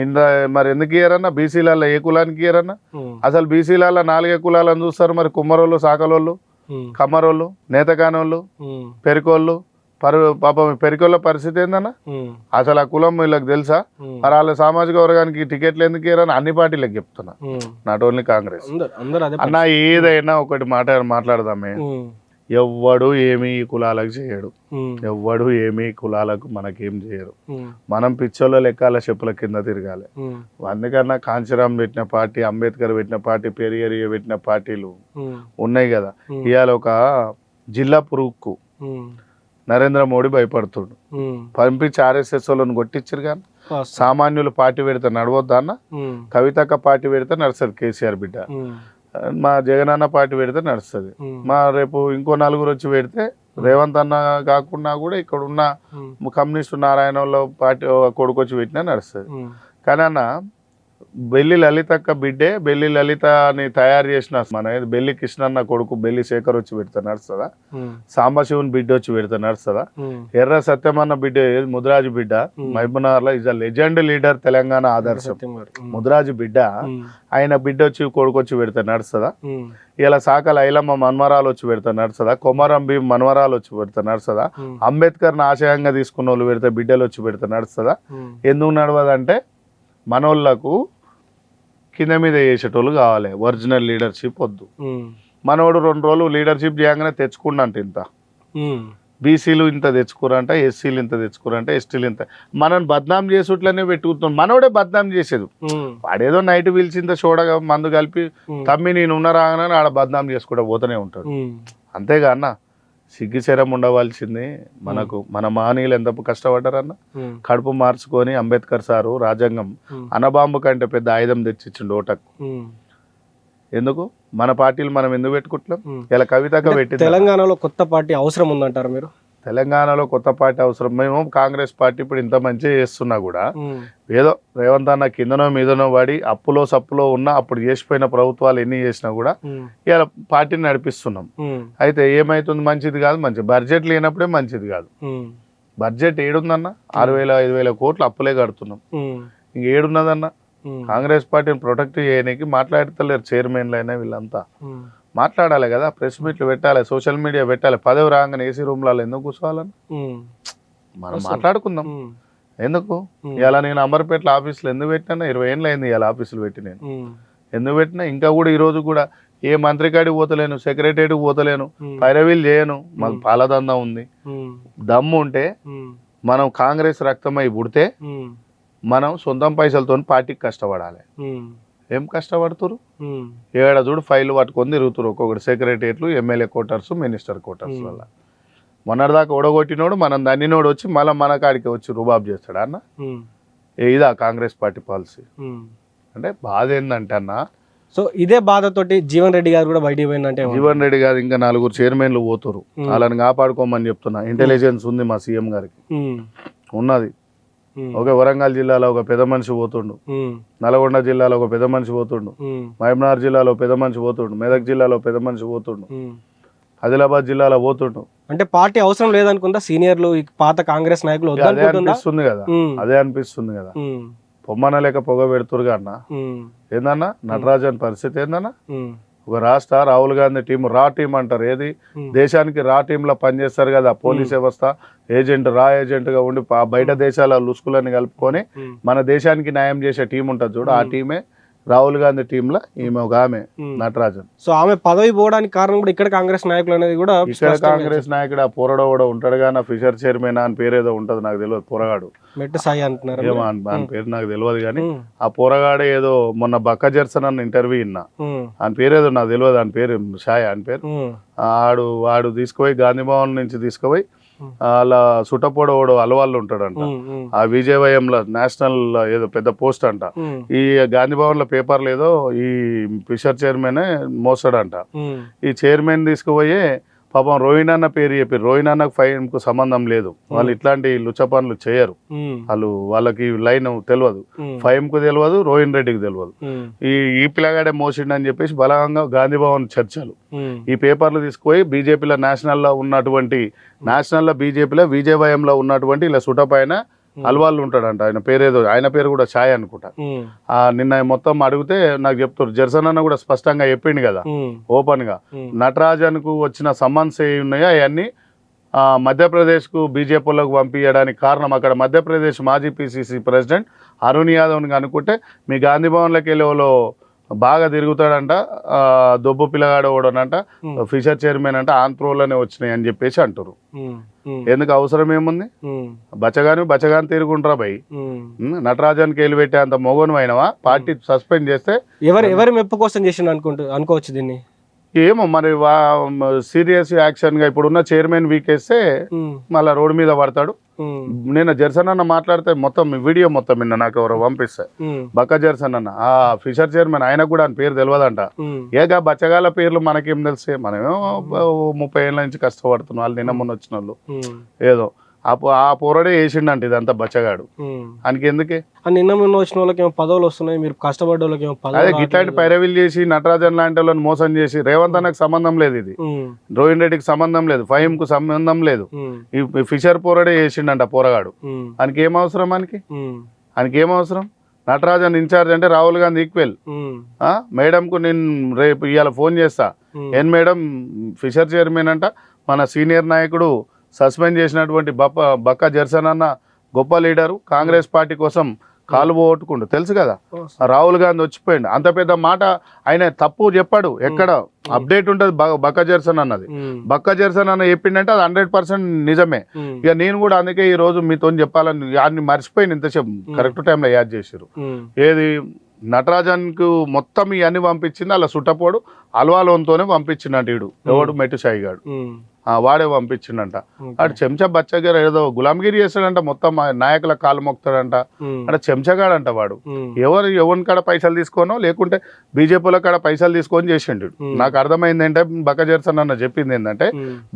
ఇంత మరి ఎందుకు ఇయ్యారన్నా? బీసీలలో ఏ కులానికి ఇయ్యారన్నా? అసలు బీసీలలో 4 కులాలను చూస్తారు. మరి కుమ్మరోళ్ళు, సాకలోళ్ళు, కమ్మరోళ్ళు, నేతకానోళ్ళు, పెరికోళ్ళు. పాపం పెరికోళ్ళ పరిస్థితి ఏందన్నా? అసలు ఆ కులం వీళ్ళకి తెలుసా? మరి వాళ్ళ సామాజిక వర్గానికి టికెట్లు ఎందుకు ఇయ్యారని అన్ని పార్టీలకు చెప్తున్నా, నాట్ ఓన్లీ కాంగ్రెస్. అన్న ఏదైనా ఒకటి మాట్లాడదామే, ఎవ్వడు ఏమి ఈ కులాలకు చేయడు, ఎవ్వడు ఏమి కులాలకు మనకేం చేయరు. మనం పిచ్చోళ్ళ లెక్కాల చెప్పుల కింద తిరగాలి. అందుకన్నా కాంచీరామ్ పెట్టిన పార్టీ, అంబేద్కర్ పెట్టిన పార్టీ, పెరియార్ పెట్టిన పార్టీలు ఉన్నాయి కదా. ఇవాళ ఒక జిల్లా పురుగుకు నరేంద్ర మోడీ భయపడుతుడు, పంపించి ఆర్ఎస్ఎస్ వాళ్ళని కొట్టించారు. కానీ సామాన్యులు పార్టీ పెడితే నడవద్దా అన్న? కవితక్క పార్టీ పెడితే నడుస్తుంది, కేసీఆర్ బిడ్డ. మా జగనన్న పార్టీ పెడితే నడుస్తుంది. మా రేపు ఇంకో 4 వచ్చి పెడితే రేవంత్ అన్న కాకుండా కూడా ఇక్కడ ఉన్న కమ్యూనిస్టు నారాయణ వాళ్ళ పార్టీ కొడుకు వచ్చి పెట్టినా నడుస్తుంది. కానీ అన్న, బెల్లి లలితక్క బిడ్డే, బెల్లి లలితని తయారు చేసిన మన బెల్లి కృష్ణన్న కొడుకు బెల్లి శేఖర్ వచ్చి పెడితే నడుస్తుందా? సాంబశివుని బిడ్డ వచ్చి పెడితే నడుస్తుందా? ఎర్ర సత్యమన్న బిడ్డ, ముదిరాజు బిడ్డ, మహబూబ్నగర్ లో is a legend leader, Telangana ఆదర్శం ముదిరాజు బిడ్డ. ఆయన బిడ్డ వచ్చి కొడుకు వచ్చి పెడితే నడుస్తుందా? ఇలా సాకల ఐలమ్మ మన్మరాలు వచ్చి పెడితే నడుస్తుందా? కొమరం భీం మన్మరాలు వచ్చి పెడితే నడుస్తుందా? అంబేద్కర్ ఆశయంగా తీసుకున్న వాళ్ళు పెడితే బిడ్డలు వచ్చి పెడితే నడుస్తుందా? ఎందుకు నడవదంటే మనోళ్ళకు కింద మీద చేసేటోళ్ళు కావాలి, ఒరిజినల్ లీడర్షిప్ వద్దు. మనోడు 2 రోజులు లీడర్షిప్ చేయగానే తెచ్చుకున్నంట ఇంత, బీసీలు ఇంత తెచ్చుకోరంట, ఎస్సీలు ఇంత తెచ్చుకోరంట, ఎస్టీలు ఇంత. మనల్ని బద్నాం చేసుట్లనే పెట్టుకుంటున్నాం. మనోడే బద్నాం చేసేది. వాడేదో నైట్ పిలిచి ఇంత చూడగా మందు కలిపి తమ్మి నేను ఉన్న రాగానే ఆడ బద్నాం చేసుకుంటూ పోతూనే ఉంటాడు. అంతేగా అన్న, సిగ్గుచరం ఉండవలసింది మనకు. మన మహనీయులు ఎంత కష్టపడ్డారన్న, కడుపు మార్చుకొని అంబేద్కర్ సారు రాజ్యాంగం అనబాంబు కంటే పెద్ద ఆయుధం తెచ్చిచ్చిండు ఓటకు. ఎందుకు మన పార్టీలు మనం ఎందుకు పెట్టుకుంటున్నాం? ఇలా కవితగా పెట్టి తెలంగాణలో కొత్త పార్టీ అవసరం ఉందంటారు మీరు? తెలంగాణలో కొత్త పార్టీ అవసరం. మేము కాంగ్రెస్ పార్టీ ఇప్పుడు ఇంత మంచిగా చేస్తున్నా కూడా ఏదో రేవంత్ అన్న కిందనో మీదనో పడి అప్పులో సప్పులో ఉన్న అప్పుడు చేసిపోయిన ప్రభుత్వాలు ఎన్ని చేసినా కూడా ఇలా పార్టీని నడిపిస్తున్నాం. అయితే ఏమైతుంది? మంచిది కాదు. బడ్జెట్ లేనప్పుడే మంచిది కాదు. బడ్జెట్ ఏడుందన్న? 6,000-5,000 కోట్లు అప్పులే కడుతున్నాం. ఇంకేడున్నదన్న? కాంగ్రెస్ పార్టీని ప్రొటెక్ట్ చేయడానికి మాట్లాడతలేరు చైర్మన్లు అయినా వీళ్ళంతా. మాట్లాడాలి కదా, ప్రెస్ మీట్లు పెట్టాలి, సోషల్ మీడియా పెట్టాలి. పదవి రాగానే ఏసీ రూమ్లలో ఎందుకు కూర్చోవాలని మనం మాట్లాడుకుందాం. ఎందుకు ఇలా నేను అంబర్పేటలో ఆఫీసులు ఎందుకు పెట్టినా? 20 ఏళ్ళు అయింది ఇలా ఆఫీసులు పెట్టి. నేను ఎందుకు పెట్టినా? ఇంకా కూడా ఈ రోజు కూడా ఏ మంత్రి కాడికి పోతలేను, సెక్రటరీకి పోతలేను, పైరవీలు చేయను. మాకు పాలదందా ఉంది. దమ్ము ఉంటే మనం కాంగ్రెస్ రక్తమై పుడితే మనం సొంతం పైసలతో పార్టీకి కష్టపడాలి. ఏం కష్టపడుతురు? ఏడ చూడు ఫైల్ పట్టుకొని తిరుగుతురు ఒక్కొక్కటి, సెక్రటరియట్లు, ఎమ్మెల్యే క్వార్టర్స్, మినిస్టర్ క్వార్టర్స్ వల్ల. మొన్నటిదాకా ఓడగొట్టినోడు మనం దన్నినోడు వచ్చి మళ్ళీ మన కాడికి వచ్చి రుబాబ్ చేస్తాడు అన్న. ఇదా కాంగ్రెస్ పార్టీ పాలసీ? అంటే బాధ ఏంటంటే అన్న, సో ఇదే బాధతోటి జీవన్ రెడ్డి గారు కూడా బయటికి పోయిందంటే. జీవన్ రెడ్డి గారు ఇంకా 4 చైర్మన్లు పోతురు. వాళ్ళని కాపాడుకోమని చెప్తున్నా. ఇంటెలిజెన్స్ ఉంది మా సీఎం గారికి, ఉన్నది. ఒక వరంగల్ జిల్లాలో ఒక పెద్ద మనిషి పోతుండు, నల్గొండ జిల్లాలో ఒక పెద్ద మనిషి పోతుండు, మహబూబ్నగర్ జిల్లాలో పెద్ద మనిషి పోతుండు, మెదక్ జిల్లాలో పెద్ద మనిషి పోతుండు, ఆదిలాబాద్ జిల్లాలో పోతుండు. అంటే పార్టీ అవసరం లేదనుకుంటా సీనియర్లు, పాత కాంగ్రెస్ నాయకులు అదే అనిపిస్తుంది కదా. అదే అనిపిస్తుంది కదా. పొమ్మన లేక పొగ పెడుతురుగా అన్న. ఏందన్నా నటరాజన్ పరిస్థితి ఏందన్నా? ఒక రాష్ట్ర రాహుల్ గాంధీ టీం, రా టీం అంటారు. ఏది దేశానికి రా టీంలో పనిచేస్తారు కదా, పోలీస్ వ్యవస్థ ఏజెంట్, రా ఏజెంట్ గా ఉండి బయట దేశాల లుసుకులని కలుపుకొని మన దేశానికి న్యాయం చేసే టీం ఉంటుంది చూడు, ఆ టీమే రాహుల్ గాంధీ టీంలో ఈమె ఒక ఆమె నటరాజన్. సో ఆమె పదవి పోవడానికి కారణం కూడా ఇక్కడ కాంగ్రెస్ నాయకులు అనేది కూడా. ఇక్కడ కాంగ్రెస్ నాయకుడు ఆ పోరడోడ ఉంటాడు కానీ ఫిషర్ చైర్మన్ అని పేరు ఏదో ఉంటది, నాకు తెలియదు. పోరగాడు మెట్టు సాయి అంటున్నారు, ఏమో అని పేరు నాకు తెలియదు కానీ ఆ పోరగాడే ఏదో మొన్న బక్క జెర్సన్ అన్న ఇంటర్వ్యూ విన్నా. అని పేరు ఏదో నాకు తెలియదు, అని పేరు షాయ్ అని పేరు. వాడు తీసుకుపోయి గాంధీ భవన్ నుంచి తీసుకుపోయి అలా సుటపోడోడు అలవాళ్ళు ఉంటాడంట. ఆ విజయవయంలో నేషనల్ ఏదో పెద్ద పోస్ట్ అంట. ఈ గాంధీ భవన్ లో పేపర్లు ఏదో ఈ ఫిషర్ చైర్మన్ మోస్తాడంట. ఈ చైర్మన్ తీసుకుపోయి పాపం రోహిణ్ అన్న పేరు చెప్పి రోహిణ్ అన్నకు ఫైమ్కు సంబంధం లేదు, వాళ్ళు ఇట్లాంటి లుచ్చ పనులు చేయరు, వాళ్ళకి లైన్ తెలియదు, ఫైమ్కు తెలియదు, రోహిణ్ రెడ్డికి తెలియదు. ఈ పిల్లగాడే మోసిండని చెప్పేసి బలంగా గాంధీ భవన్ చర్చలు ఈ పేపర్లు తీసుకుపోయి బీజేపీలో నేషనల్లో ఉన్నటువంటి బీజేపీలో విజయవాయంలో ఉన్నటువంటి ఇలా సుటపైన అల్వాళ్ళు ఉంటాడంట, ఆయన పేరు కూడా ఛాయ్ అనుకుంటా. నిన్న మొత్తం అడిగితే నాకు చెప్తారు, జర్సన్ అన్న కూడా స్పష్టంగా చెప్పిండు కదా ఓపెన్ గా, నటరాజన్ కు వచ్చిన సమ్మన్స్ ఏ ఉన్నాయో అవన్నీ మధ్యప్రదేశ్ కు బీజేపీలోకి పంపించడానికి కారణం అక్కడ మధ్యప్రదేశ్ మాజీ పిసిసి ప్రెసిడెంట్ అరుణ్ యాదవ్ అనుకుంటే మీ గాంధీ భవన్లోకి వెళ్ళే బాగా తిరుగుతాడంట, దొబ్బు పిల్లగాడు ఓడనంట, ఫిషర్ చైర్మన్ అంట, ఆంధ్రోలోనే వచ్చినాయి అని చెప్పేసి అంటారు. ఎందుకు అవసరం ఏముంది, బచ్చగాని తిరుగుంటారా భయ్, నటరాజన్కి వెళ్ళి పెట్టే అంత మొగను అయినవా, పార్టీ సస్పెండ్ చేస్తే ఎవరి మెప్పు కోసం చేసిన అనుకోవచ్చు దీన్ని, ఏమో మరి సీరియస్ యాక్షన్ గా ఇప్పుడున్న చైర్మన్ వీకేస్తే మళ్ళా రోడ్డు మీద పడతాడు. నేను జర్సన్ అన్న మాట్లాడితే మొత్తం వీడియో మొత్తం నిన్న నాకు ఎవరో పంపిస్తే, బక్క జర్సన్ అన్న ఆ ఫిషర్ చైర్మన్ ఆయన కూడా ఆయన పేరు తెలియదంట. ఏగా బచ్చగాల పేర్లు మనకేం తెలిసే, మనమేమో 30 ఏళ్ళ నుంచి కష్టపడుతున్నాం, వాళ్ళు నిన్న మొన్న వచ్చిన వాళ్ళు ఏదో ఆ పోరడే వేసిండంట ఇదంతా బచ్చగాడు. ఆయనకి ఎందుకే నిన్న మొన్న వచ్చిన వాళ్ళకి ఏమో పదవులు వస్తున్నాయి, మీరు కష్టపడ్డ వాళ్ళకి ఏమో అదే ఇట్లాంటి పైరవీలు చేసి నటరాజన్ లాంటి వాళ్ళని మోసం చేసి, రేవంత్ అన్నకు సంబంధం లేదు, ఇది రోహిణ్ రెడ్డికి సంబంధం లేదు, ఫహీం కు సంబంధం లేదు, ఈ ఫిషర్ పోరడే చేసిండంట పోరగాడు. ఆయనకి ఏం అవసరం, ఆయనకి ఏం అవసరం, నటరాజన్ ఇన్ఛార్జ్ అంటే రాహుల్ గాంధీ ఈక్వెల్. మేడంకు నేను రేపు ఇవాళ ఫోన్ చేస్తా, ఏం మేడం ఫిషర్ చైర్మన్ అంట, మన సీనియర్ నాయకుడు సస్పెండ్ చేసినటువంటి బక్క జర్సన్ అన్న గొప్ప లీడరు, కాంగ్రెస్ పార్టీ కోసం కాలు పోగొట్టుకుండు తెలుసు కదా, రాహుల్ గాంధీ వచ్చిపోయిండు, అంత పెద్ద మాట ఆయన తప్పు చెప్పాడు, ఎక్కడ అప్డేట్ ఉంటుంది బక్క జర్సన్ అన్నది, బక్క జర్సన్ అన్న చెప్పిండంటే అది 100% నిజమే. ఇక నేను కూడా అందుకే ఈ రోజు మీతో చెప్పాలని యాన్ని మర్చిపోయింది, ఇంతసేపు కరెక్ట్ టైంలో యాడ్ చేసారు. ఏది నటరాజన్ కు మొత్తం ఇవన్నీ పంపించింది అలా సుట్టపోడు అల్వాలోన్తోనే పంపించిండంట, ఈడు ఎవడు మెట్టు సాయి గాడు వాడే పంపించిండంట. అటు చెంచా బచ్చగారు ఏదో గులాంగిరి చేస్తాడంట, మొత్తం నాయకుల కాలు మొక్తాడంట, అంటే చెంచగాడంట వాడు. ఎవరి కాడ పైసలు తీసుకోనో లేకుంటే బీజేపీల కాడ పైసలు తీసుకొని చేసిండు. నాకు అర్థమైంది ఏంటంటే బక్క జర్సన్ అన్న చెప్పింది ఏంటంటే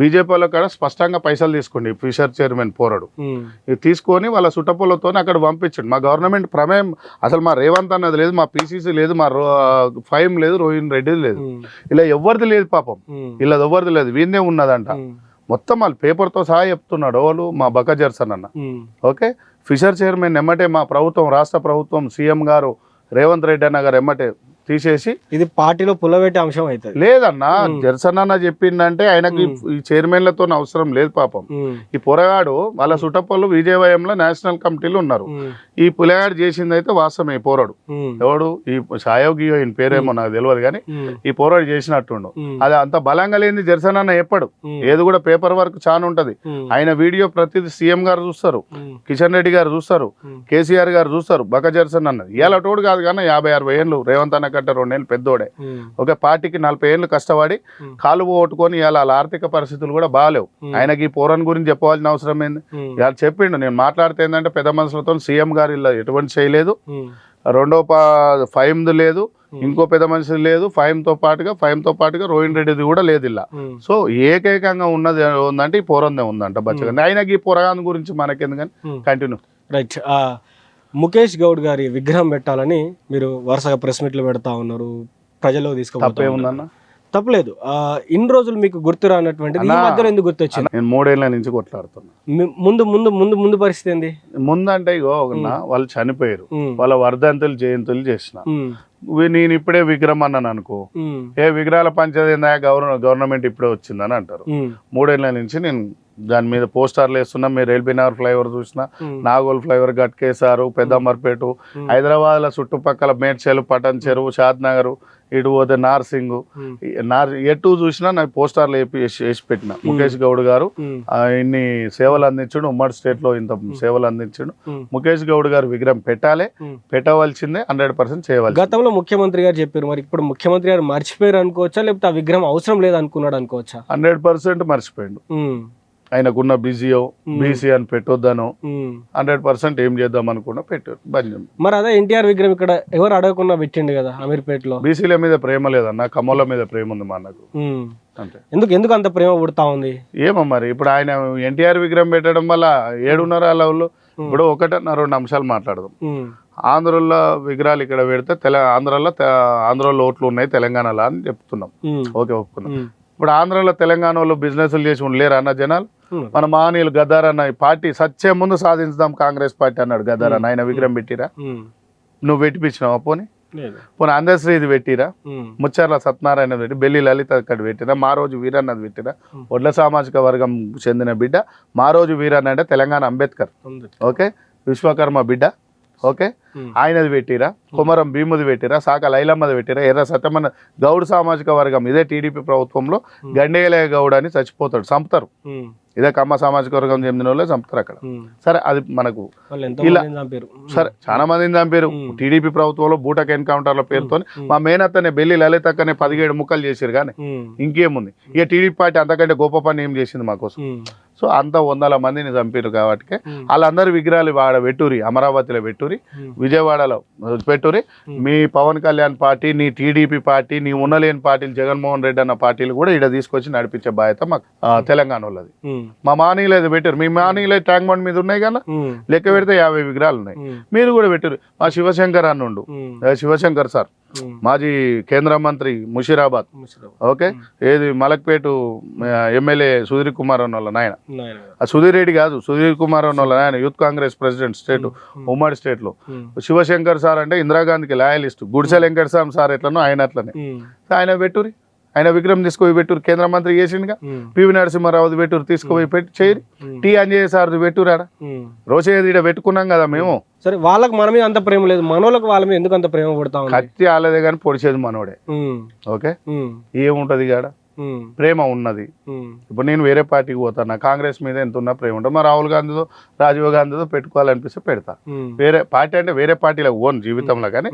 బీజేపీల కాడ స్పష్టంగా పైసలు తీసుకోండి, ఫిషర్ చైర్మన్ పోరాడు ఇది తీసుకొని వాళ్ళ సుట్టపొలతో అక్కడ పంపించండి. మా గవర్నమెంట్ ప్రమేయం అసలు మా రేవంత్ అన్నది లేదు, మా పిసిసి లేదు, మా ఫైమ్ లేదు, రోహిణ్ రెడ్డి లేదు, ఇలా ఎవరిది లేదు పాపం, ఇలా ఎవరిది లేదు, వీందే ఉన్నదంట. మొత్తం వాళ్ళు పేపర్తో సహా చెప్తున్నాడు వాళ్ళు మా బక్క జర్సన్ అన్న. ఓకే, ఫిషర్ చైర్మన్ ఎమ్మటే మా ప్రభుత్వం రాష్ట్ర ప్రభుత్వం సీఎం గారు రేవంత్ రెడ్డి అన్న గారు ఎమ్మటే తీసేసి ఇది పార్టీలో పుల్లబెట్టే అంశం అవుతుంది. లేదన్నా జర్సన్ అన్న చెప్పిందంటే ఆయనకి ఈ చైర్మన్లతో అవసరం లేదు పాపం. ఈ పొరగాడు వాళ్ళ సుట్టపల్లు విజయవాయంలో నేషనల్ కమిటీలు ఉన్నారు, ఈ పులగాడు చేసింది అయితే వాస్తవమే. ఈ పోరాడు ఎవడు ఈ సాయోగియో ఈయన పేరేమో నాకు తెలియదు కానీ ఈ పోరాడు చేసినట్టుండు. అది అంత బలంగా లేని జర్సన్ అన్న ఎప్పుడు ఏది కూడా పేపర్ వర్క్ చాలా ఉంటది. ఆయన వీడియో ప్రతిదీ సీఎం గారు చూస్తారు, కిషన్ రెడ్డి గారు చూస్తారు, కేసీఆర్ గారు చూస్తారు. బక్క జర్సన్ అన్నది ఇవాళ తోడు కాదు కానీ 50-60 ఏళ్ళు రేవంత్ అన్న 2 ఏళ్ళు పెద్దోడే. ఒక పార్టీకి 40 ఏళ్ళు కష్టపడి కాలు పోగొట్టుకొని ఇవాళ వాళ్ళ ఆర్థిక పరిస్థితులు కూడా బాగాలేవు. ఆయనకి ఈ పోరాన్ గురించి చెప్పవలసిన అవసరం ఏంది, ఇవాళ చెప్పిండు. నేను మాట్లాడితే ఏంటంటే పెద్ద మనుషులతో సీఎం గారు ఇలా ఎటువంటి చేయలేదు, రెండో ఫైమ్ది లేదు, ఇంకో పెద్ద మనిషి లేదు, ఫైమ్తో పాటుగా రోహిణ్ రెడ్డిది కూడా లేదు ఇలా. సో ఏకైకంగా ఉన్నది ఉందంటే ఈ పోరందే ఉందంట బచ్చగా. ఆయనకి ఈ పోరగాన్ గురించి మనకెందుకని కంటిన్యూ. రైట్, ముఖేష్ గౌడ్ గారి విగ్రహం పెట్టాలని మీరు వరుసగా ప్రెస్ మీట్లు పెడతా ఉన్నారు, ప్రజల్లో తీసుకుపోతామన్నా తప్పలేదు. ఇన్ని రోజులు మీకు గుర్తు రానటువంటిది ఈ మధ్యలో ఎందుకు గుర్తొచ్చింది? నేను 3 ఏళ్ల నుంచి కొట్లాడుతున్నా. ముందు పరిస్థితి ఏంది? ముందంటే ఇగో వాళ్ళు చనిపోయారు, వాళ్ళ వర్ధంతులు జయంతులు చేసిన నేను ఇప్పుడే విగ్రహం అన్నాను అనుకో, ఏ విగ్రహాల పంచాయతీ గవర్నమెంట్ ఇప్పుడే వచ్చిందని అంటారు. 3 ఏళ్ల నుంచి నేను దాని మీద పోస్టర్లు వేస్తున్నా. మీరు ఎల్బీనగర్ ఫ్లైఓవర్ చూసిన, నాగోల్ ఫ్లైఓవర్ గట్కేసారు, పెద్దమర్పేట, హైదరాబాద్ లో చుట్టుపక్కల మేడ్చల్, పటన్ చెరువు, షాద్ నగర్, ఇటు పోతే నార్సింగ్, ఎటు చూసినా నాకు పోస్టర్లు వేసి పెట్టిన. ముఖేష్ గౌడ్ గారు ఇన్ని సేవలు అందించాడు, ఉమ్మడి స్టేట్ లో ఇంత సేవలు అందించాడు. ముఖేష్ గౌడ్ గారు విగ్రహం పెట్టవలసిందే, 100% చేయవాలి. గతంలో ముఖ్యమంత్రి గారు చెప్పారు, మరి ఇప్పుడు ముఖ్యమంత్రి గారు మర్చిపోయారు అనుకోవచ్చా, లేకపోతే ఆ విగ్రహం అవసరం లేదు అనుకున్నాడు అనుకోవచ్చా? 100% మర్చిపోయాడు. ఆయనకున్న బిజీయో బీసీ అని పెట్టొద్దను 100% ఏం చేద్దాం అనుకున్నా పెట్టారు. మరి అదే ఎన్టీఆర్ విగ్రహం ఇక్కడ ఎవరు అడగకుండా పెట్టిండు కదా అమీర్పేటలో. బీసీల మీద ప్రేమ లేదన్న, కమ్మల మీద ప్రేమ ఉంది మా అన్నకు. అంతే. ఎందుకు అంత ప్రేమ పుడతా ఉంది? ఏమో మరి ఇప్పుడు ఆయన ఎన్టీఆర్ విగ్రహం పెట్టడం వల్ల 7.5 లెవెల్ ఇప్పుడు 1.2 అంశాలు మాట్లాడదాం. ఆంధ్రలో విగ్రహాలు ఇక్కడ పెడితే ఆంధ్రలో ఓట్లు ఉన్నాయి తెలంగాణలో అని చెప్తున్నాం. ఓకే, ఒప్పుకున్నాం. ఇప్పుడు ఆంధ్రలో తెలంగాణ వాళ్ళు బిజినెస్లు చేసి ఉండలేరు అన్న జనాలు. మన మహనీయులు గద్దార్ అన్న పార్టీ సచ్చే ముందు సాధించుదాం కాంగ్రెస్ పార్టీ అన్నాడు గద్దార్ అన్న. ఆయన విగ్రహం పెట్టిరా? నువ్వు పెట్టిపించినావా? పోనీ అందశ్రీ ఇది పెట్టిరా? ముచ్చర్ల సత్యనారాయణ పెట్టి, బెల్లి లలిత అక్కడ పెట్టిరా? మా రోజు వీరన్నది పెట్టిరా? ఒడ్ల సామాజిక వర్గం చెందిన బిడ్డ మా రోజు వీరన్న అంటే తెలంగాణ అంబేద్కర్. ఓకే, విశ్వకర్మ బిడ్డ. ఓకే, ఆయనది పెట్టిరా? కుమరం భీముది పెట్టిరా? సాక లైలమ్మది పెట్టిరా? ఎర్ర సత్యమన్న గౌడ్ సామాజిక వర్గం ఇదే టీడీపీ ప్రభుత్వంలో గండేలయ్య గౌడ్ అని చచ్చిపోతాడు, చంపుతారు. ఇదే కమ్మ సామాజిక వర్గం చెందిన వాళ్ళే చంపుతారు అక్కడ. సరే, అది మనకు ఇలా సరే చాలా మందిని చంపారు టీడీపీ ప్రభుత్వంలో బూటక్ ఎన్కౌంటర్ల పేరుతో. మా మేనత్తనే బెల్లి లలితక్కనే 17 ముక్కలు చేసారు. కానీ ఇంకేముంది, ఇక టీడీపీ పార్టీ అంతకంటే గొప్ప పని ఏం చేసింది మాకోసం? సో అంత 100 మందిని చంపారు కాబట్టి వాళ్ళందరూ విగ్రహాలు వాడ పెట్టురి, అమరావతిలో పెట్టురి, విజయవాడలో పెట్టురి. మీ పవన్ కళ్యాణ్ పార్టీ, నీ టీడీపీ పార్టీ, నీ ఉన్నలేని పార్టీలు జగన్మోహన్ రెడ్డి అన్న పార్టీలు కూడా ఇక్కడ తీసుకొచ్చి నడిపించే బాధ్యత మాకు తెలంగాణ వాళ్ళది. మా మానీయులు అయితే పెట్టారు. మీ మానీయులు ట్యాంక్ బండ్ మీద ఉన్నాయి కదా, లెక్క పెడితే 50 విగ్రహాలు ఉన్నాయి. మీరు కూడా పెట్టారు. మా శివశంకర్ అన్నుండు, శివశంకర్ సార్ మాజీ కేంద్ర మంత్రి ముషీరాబాద్. ఓకే, ఏది మలక్పేట ఎమ్మెల్యే సుధీర్ కుమార్ అన్న వాళ్ళ నాయన, సుధీర్ రెడ్డి కాదు, సుధీర్ కుమార్ అన్న వాళ్ళ నాయన యూత్ కాంగ్రెస్ ప్రెసిడెంట్ స్టేట్, ఉమ్మడి స్టేట్ లో. శివశంకర్ సార్ అంటే ఇందిరాగాంధీకి లాయలిస్ట్. గుడిసె వెంకటస్వామి సార్ ఎట్లనో ఆయన అట్లనే. ఆయన పెట్టురి, ఆయన విగ్రహం తీసుకుపోయి పెట్టురు. కేంద్ర మంత్రి చేసిండుగా. పివి నరసింహారావుది పెట్టురు, తీసుకుపోయి చేయరు. టీ అంజయ్య సార్ది పెట్టురాడా? రోషయ్యది ఇక్కడ పెట్టుకున్నాం కదా మేము. సరే, వాళ్ళకి మన మీద అంత ప్రేమ లేదు, మనోళ్ళకి వాళ్ళ మీద ఎందుకు అంత ప్రేమ పడతాం? కత్తి ఆలదే కానీ పొడిచేది మనోడే. ఓకే, ఏముంటది కాడ ప్రేమ ఉన్నది. ఇప్పుడు నేను వేరే పార్టీకి పోతాను, కాంగ్రెస్ మీద ఎంత ఉన్నా ప్రేమ ఉంటుంది. మా రాహుల్ గాంధీతో రాజీవ్ గాంధీతో పెట్టుకోవాలనిపిస్తే పెడతా. వేరే పార్టీ అంటే వేరే పార్టీలో ఓన్ జీవితంలో. కానీ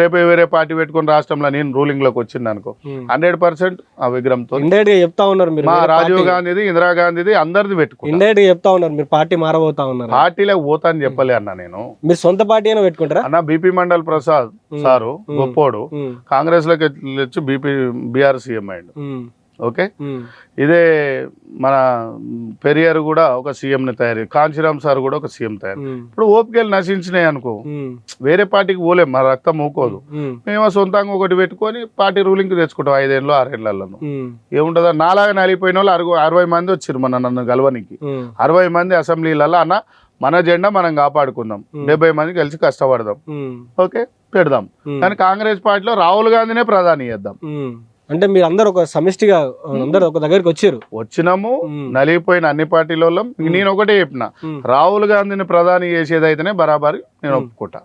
రేపు వేరే పార్టీ పెట్టుకుని రాష్ట్రంలో నేను రూలింగ్ లోకి వచ్చింది అనుకో, 100% ఆ విగ్రహంతో చెప్తా ఉన్నారు. మా రాజీవ్ గాంధీది, ఇందిరాగాంధీది అందరిది పెట్టుకుని చెప్తా ఉన్నారు. మీరు పార్టీ మారబోతా ఉన్నారు. పార్టీలోకి పోతా అని చెప్పలే అన్న. నేను మీరు సొంత పార్టీ అయినా పెట్టుకుంటారా అన్న? బీపీ మండల్ ప్రసాద్ సారు గొప్పోడు, కాంగ్రెస్ లోకి వచ్చి బీఆర్ సీఎం అయ్యాడు. ఓకే, ఇదే మన పెరియార్ కూడా ఒక సీఎం ని తయారు, కాంచీరామ్ సార్ కూడా ఒక సీఎం తయారు. ఇప్పుడు ఓపికలు నశించినాయి అనుకో, వేరే పార్టీకి పోలేం, మన రక్తం ఊకోదు. మేము సొంతంగా ఒకటి పెట్టుకొని పార్టీ రూలింగ్ తెచ్చుకుంటాం 5 ఏళ్ళు 6 ఏళ్లలో. ఏముంటుందా? నాలాగా నలిగిపోయిన వాళ్ళు 60 మంది వచ్చారు నన్ను గెలవనికి. 60 మంది అసెంబ్లీలలో అన్న మన జెండా మనం కాపాడుకుందాం, 70 మంది కలిసి కష్టపడదాం. ఓకే, పెడదాం. కానీ కాంగ్రెస్ పార్టీలో రాహుల్ గాంధీనే ప్రధాని చేద్దాం. అంటే మీరు అందరు ఒక సమిష్టిగా అందరు ఒక దగ్గరికి వచ్చినాము, నలిగిపోయిన అన్ని పార్టీలలో. నేను ఒకటే చెప్పిన, రాహుల్ గాంధీని ప్రధాని చేసేదైతేనే బరాబరి నేను ఒప్పుకుంటా.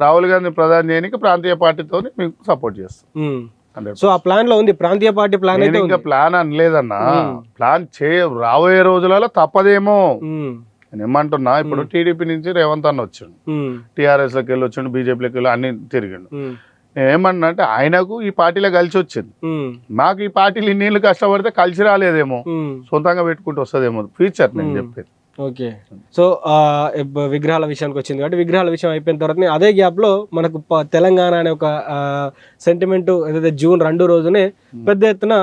రాహుల్ గాంధీ ప్రధాని చేయడానికి ప్రాంతీయ పార్టీతో మీకు సపోర్ట్ చేస్తాను. సో ఆ ప్లాన్ లో ఉంది, ప్రాంతీయ పార్టీ ప్లాన్. ఇంకా ప్లాన్ అనలేదన్నా, ప్లాన్ రాబోయే రోజులలో తప్పదేమో. నేను ఏమంటున్నా, ఇప్పుడు టీడీపీ నుంచి రేవంత్ అన్న వచ్చాడు, టీఆర్ఎస్ లోకి వెళ్ళి వచ్చాడు, బీజేపీలోకి వెళ్ళి అన్ని తిరిగాడు. నేను ఏమన్నా అంటే ఆయనకు ఈ పార్టీలో కలిసి వచ్చింది, మాకు ఈ పార్టీలు ఇన్నేళ్ళు కష్టపడితే కలిసి రాలేదేమో, సొంతంగా పెట్టుకుంటూ వస్తుందేమో ఫ్యూచర్ నేను చెప్పేది. ఓకే, సో విగ్రహాల విషయానికి వచ్చింది కాబట్టి విగ్రహాల విషయం అయిపోయిన తర్వాత అదే గ్యాప్ లో మనకు తెలంగాణ అనే ఒక సెంటిమెంట్ ఏదైతే జూన్ 2 రోజునే పెద్ద ఎత్తున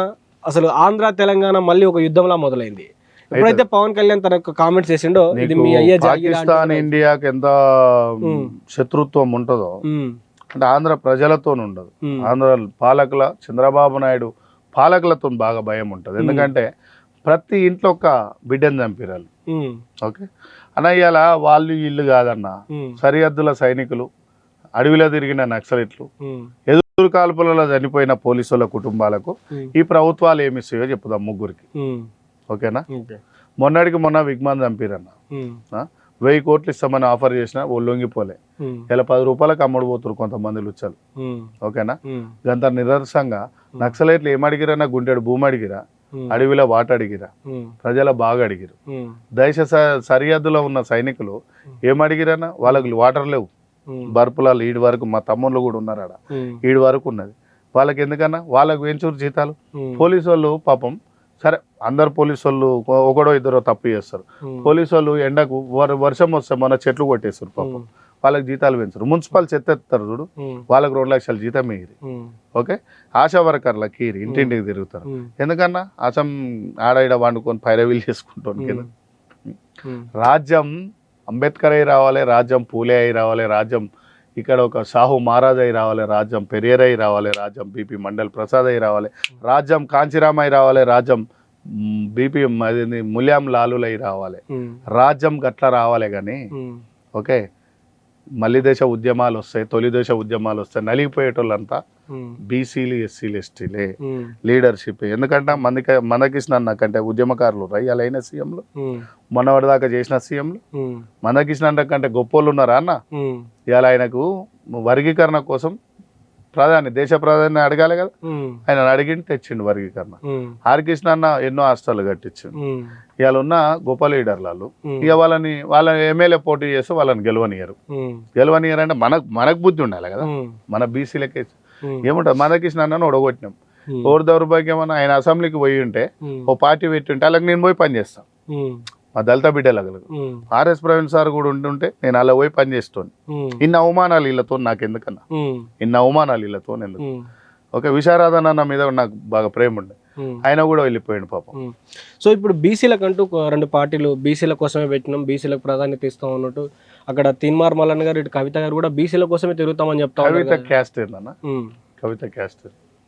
అసలు ఆంధ్ర తెలంగాణ మళ్ళీ ఒక యుద్ధంలా మొదలైంది. ఎప్పుడైతే పవన్ కళ్యాణ్ తన కామెంట్స్ చేసిండో, ఇది మీ అయ్యే పాకిస్తాన్ ఇండియాకి ఎంత శత్రుత్వం ఉంటుందో అంటే ఆంధ్ర ప్రజలతో ఉండదు. ఆంధ్ర పాలకుల, చంద్రబాబు నాయుడు పాలకులతో బాగా భయం ఉంటుంది. ఎందుకంటే ప్రతి ఇంట్లో ఒక బిడ్డను చంపిరాలు. ఓకే అన్న, ఇవాళ వాళ్ళు ఇల్లు కాదన్న, సరిహద్దుల సైనికులు, అడవిలో తిరిగిన నక్సలిట్లు, ఎదురు కాల్పులలో చనిపోయిన పోలీసుల కుటుంబాలకు ఈ ప్రభుత్వాలు ఏమిస్తాయో చెప్పుదాం ముగ్గురికి. ఓకేనా? మొన్న విగ్మాన్ చంపిరన్న, 1000 కోట్లు ఇస్తామని ఆఫర్ చేసినా ఓ లొంగిపోలే. ఇలా 10 రూపాయలకు అమ్ముడు పోతున్నారు కొంతమంది లుచ్చలు. ఓకేనా? గంత నిరసంగా నక్సలైట్లు ఏమడిగిరన్నా, గుంటెడు భూమి అడిగిరా, అడవిలో వాట అడిగిరా, ప్రజల బాగా అడిగిరు. దేశ సరిహద్దులో ఉన్న సైనికులు ఏమడిగిరన్నా, వాళ్ళకి వాటర్ లేవు, బర్పులాలు ఈడి వరకు, మా తమ్ముళ్ళు కూడా ఉన్నారు ఆడ, ఈడి వరకు ఉన్నది. వాళ్ళకి ఎందుకన్నా, వాళ్ళకు వెంచూరు జీతాలు. పోలీసు వాళ్ళు పాపం, సరే అందరు పోలీసు వాళ్ళు ఒకడో ఇద్దరో తప్పు చేస్తారు. పోలీసు వాళ్ళు ఎండకు వర్షం వస్తే మన చెట్లు కొట్టేస్తారు పాపం, వాళ్ళకి జీతాలు పెంచరు. మున్సిపల్ చెత్త ఎత్తారు చూడు, వాళ్ళకి 2 లక్షల జీతం ఇయ్యి. ఓకే, ఆశా వర్కర్లకి ఇయ్యి, ఇంటింటికి తిరుగుతారు. ఎందుకన్నా ఆడ ఈడ వండుకొని పైరవీలు చేసుకుంటాను కింద. రాజ్యం అంబేద్కర్ అయి రావాలి, రాజ్యం పూలే అయి రావాలి, రాజ్యం ఇక్కడ ఒక సాహు మహారాజ్ అయి రావాలి, రాజ్యం పెరియర్ అయి రావాలి, రాజ్యం బీపీ మండల్ ప్రసాద్ అయి రావాలి, రాజ్యం కాంచీరామ్ అయి రావాలి, రాజ్యం బీపీ ముల్యాం లాలులు అయి రావాలి. రాజ్యం గట్లా రావాలి కానీ ఓకే మళ్ళీ దేశ ఉద్యమాలు వస్తాయి, తొలి దేశ ఉద్యమాలు వస్తాయి, నలిగిపోయేటోళ్ళంతా బీసీలు ఎస్సీలు ఎస్టీలే లీడర్షిప్. ఎందుకంటే మందకృష్ణ నాకంటే ఉద్యమకారులు ఇవాళ అయిన సీఎంలు, మొన్నటిదాకా చేసిన సీఎంలు మందకృష్ణ కంటే గొప్పోళ్ళు ఉన్నారా అన్న? ఇవాళ ఆయనకు వర్గీకరణ కోసం దేశ ప్రాధాన్యం అడగాలి కదా, ఆయన అడిగిండి తెచ్చిండు వర్గీకరణ. ఆర్ కృష్ణ అన్న ఎన్నో హాస్టల్ కట్టించిండు. ఇవాళ ఉన్న గొప్ప లీడర్లు ఇక వాళ్ళ ఎమ్మెల్యే పోటీ చేస్తే వాళ్ళని గెలవనియరు అంటే మనకు బుద్ధి ఉండాలి కదా. మన బీసీలకే ఏముంటుంది, మందకృష్ణ అన్న ఒడగొట్టినాం, ఓరు దౌర్భాగ్యం అన్న ఆయన అసెంబ్లీకి పోయి ఉంటే ఓ పార్టీ పెట్టి ఉంటే అలాగే నేను పోయి పని చేస్తాను. మా దళిత బిడ్డలకు ఆర్ఎస్ ప్రవీణ్ సార్ కూడా ఉంటుంటే నేను అలా పోయి పని చేస్తాను. ఇన్ని అవమానాలు వీళ్ళతో నాకు ఎందుకన్నా, ఇన్ని అవమానాలు వీళ్ళతో ఎందుకు? ఓకే, విశారాధన అన్న మీద నాకు బాగా ప్రేమ ఉండే, ఆయన కూడా వెళ్ళిపోయాడు పాపం. సో ఇప్పుడు బీసీలకంటూ 2 పార్టీలు బీసీల కోసమే పెట్టినాం, బీసీలకు ప్రాధాన్యత ఇస్తాం అన్నట్టు అక్కడ తీన్మార్ మల్లన్న గారు, ఇటు కవిత గారు కూడా బీసీల కోసమే తిరుగుతామని చెప్తా. కవిత క్యాస్ట్ ఏందన్న? కవిత క్యాస్ట్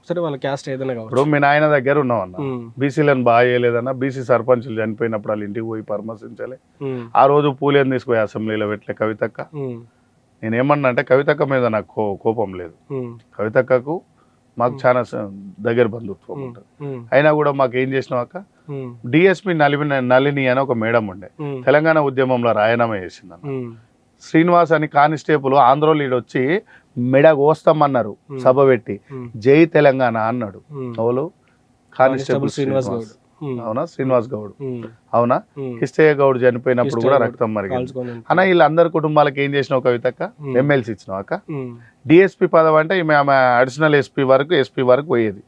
సరే, వాళ్ళ క్యాస్ట్ ఏదైనా కావచ్చు. ఇప్పుడు మీ నాయన దగ్గర ఉన్నామన్న, బీసీలను బాగా చేయలేదన్న, బీసీ సర్పంచులు చనిపోయినప్పుడు వాళ్ళ ఇంటికి పోయి పరామర్శించాలి. ఆ రోజు పూలేని తీసుకుపోయి అసెంబ్లీలో పెట్టలే కవితక్క. నేనేమన్నా అంటే కవితక్క మీద నాకు కోపం లేదు, కవితక్కకు మాకు చాలా దగ్గర బంధుత్వం ఉంటుంది. అయినా కూడా మాకు ఏం చేసినాక డిఎస్పి నళిని అని ఒక మేడం ఉండే, తెలంగాణ ఉద్యమంలో రాయనామా చేసిందన్న. శ్రీనివాస్ అని కానిస్టేబుల్ ఆంధ్ర లీడ్ వచ్చి మెడ కోస్తామన్నారు సభ పెట్టి, జై తెలంగాణ అన్నాడు. ఎవరు? కానిస్టేబుల్ శ్రీనివాస్ గౌడ్. అవునా? శ్రీనివాస్ గౌడ్ అవునా? కిష్టయ్య గౌడ్ చనిపోయినప్పుడు కూడా రక్తం మరిగింది అన్న. వీళ్ళందరి కుటుంబాలకు ఏం చేసినావు కవితక్క? ఎమ్మెల్సీ ఇచ్చినాక డిఎస్పీ పదవి అంటే ఆమె అడిషనల్ ఎస్పీ వరకు పోయేది.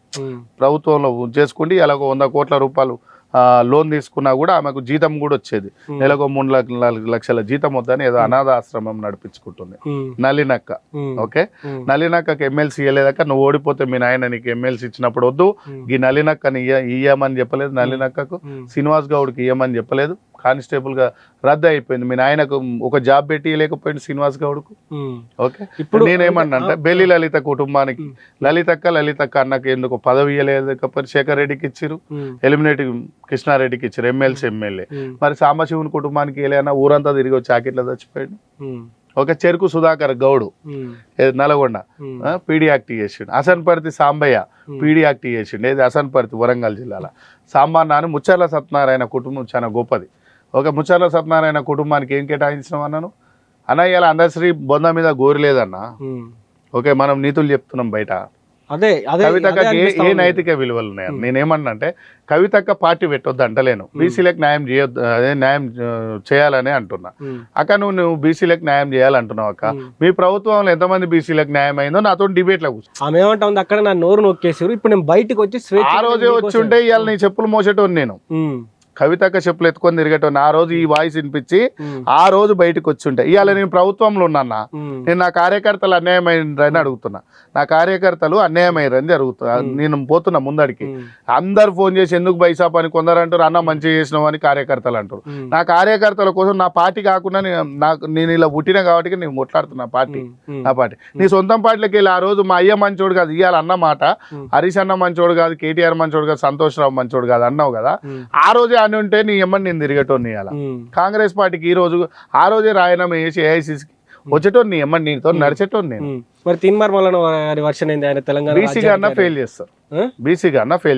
ప్రభుత్వంలో చేసుకుంటే ఇలా 100 కోట్ల రూపాయలు లోన్ తీసుకున్నా కూడా ఆమెకు జీతం కూడా వచ్చేది. నెలకు 3 లక్షల జీతం వద్దని ఏదో అనాథ ఆశ్రమం నడిపించుకుంటుంది నలినక్క. ఓకే, నలినక్కకి ఎమ్మెల్సీ ఇవ్వలేదాక నువ్వు ఓడిపోతే మీ నాయన నీకు ఎమ్మెల్సీ ఇచ్చినప్పుడు వద్దు, ఈ నలినక్కని ఇయ్యమని చెప్పలేదు శ్రీనివాస్ శ్రీనివాస్ గౌడ్కి ఇయ్యమని చెప్పలేదు, కానిస్టేబుల్ గా రద్దు అయిపోయింది. మీ నాయనకు ఒక జాబ్ పెట్టి లేకపోయింది శ్రీనివాస్ గౌడ్కు. ఓకే, ఇప్పుడు నేనేమన్నా అంటే బెల్లి లలిత కుటుంబానికి లలితక్క అన్నకి ఎందుకు పదవి ఇవ్వలేకపోతే శేఖర్ రెడ్డికి ఇచ్చిరు, ఎలిమినేట్ కృష్ణారెడ్డికి ఇచ్చారు ఎమ్మెల్యే. మరి సాంబశివుని కుటుంబానికి వెళ్ళానా ఊరంతా తిరిగి వచ్చి ఆకిట్లో చచ్చిపోయాడు. ఓకే, చెరుకు సుధాకర్ గౌడు నల్గొండ పీడీ యాక్ట్ చేసిండు. అసన్పర్తి సాంబయ్య పీడీ యాక్ట్ చేసిండు. ఏది? అసన్పర్తి వరంగల్ జిల్లాలో. సాంబన్న అని ముచ్చర్ల సత్యనారాయణ కుటుంబం చాలా గొప్పది. ఓకే, ముచ్చర్ల సత్యనారాయణ కుటుంబానికి ఏం కేటాయించినాం అన్నాను అన్న? ఇలా అందశ్రీ బొంద మీద గోరిలేదన్న. ఓకే, మనం నీతులు చెప్తున్నాం బయట. కవితక్క ఏ నైతిక విలువలు ఉన్నాయని నేనేమన్నా అంటే, కవితక్క పార్టీ పెట్టొద్దు అంటలేను, బీసీలకు న్యాయం చేయొద్దు, అదే న్యాయం చేయాలని అంటున్నా. అక్క నువ్వు బీసీలకు న్యాయం చేయాలంటున్నావు అక్క, మీ ప్రభుత్వంలో ఎంతమంది బీసీలకు న్యాయం అయిందో నాతో డిబేట్ లో కూర్చో. ఆమె ఏమంటుంది, అక్కడ నా నోరు నొక్కేసారు, ఇప్పుడు నేను బయటకు వచ్చి ఆ రోజే వచ్చి ఉంటే ఇవాళ నీ చెప్పులు మోసేటోని నేను, కవితక్క చెప్పులు ఎత్తుకొని తిరిగేటోని. ఆ రోజు ఈ వాయిస్ వినిపించి ఆ రోజు బయటకు వచ్చి ఉంటే ఇవాళ నేను ప్రభుత్వంలో ఉన్నా, నేను నా కార్యకర్తలు అన్యాయమైనని అడుగుతున్నా, నా కార్యకర్తలు అన్యాయమైనని జరుగుతున్నా, నేను పోతున్నా ముందడికి. అందరు ఫోన్ చేసి ఎందుకు బైసాప్ అని కొందరు అంటారు, అన్న మంచిగా చేసినావు అని కార్యకర్తలు అంటారు. నా కార్యకర్తల కోసం నా పార్టీ కాకుండా నేను ఇలా పుట్టిన కాబట్టి నేను కొట్లాడుతున్నా పార్టీ, నా పార్టీ. నీ సొంతం పార్టీలోకి వెళ్ళి ఆ రోజు మా అయ్య మంచోడు కాదు ఇవాళ అన్న మాట, హరీష్ అన్న మంచోడు కాదు, కేటీఆర్ మంచోడు కాదు, సంతోష్ రావు మంచోడు కాదు అన్నావు కదా. ఆ రోజే అని ఉంటే నీ ఎమ్మని నేను తిరిగేటోని. ఇవాళ కాంగ్రెస్ పార్టీకి ఈ రోజు ఆ రోజే రాయనామా వేసి ఏఐసీసీకి వచ్చేటోని నీ ఎమ్మని నీతో నడిచేటోని నేను. మరి తీన్మార్ మల్లన్న వర్షన్ ఏంది? ఆయన తెలంగాణ బీసీగా అన్న ఫెయిల్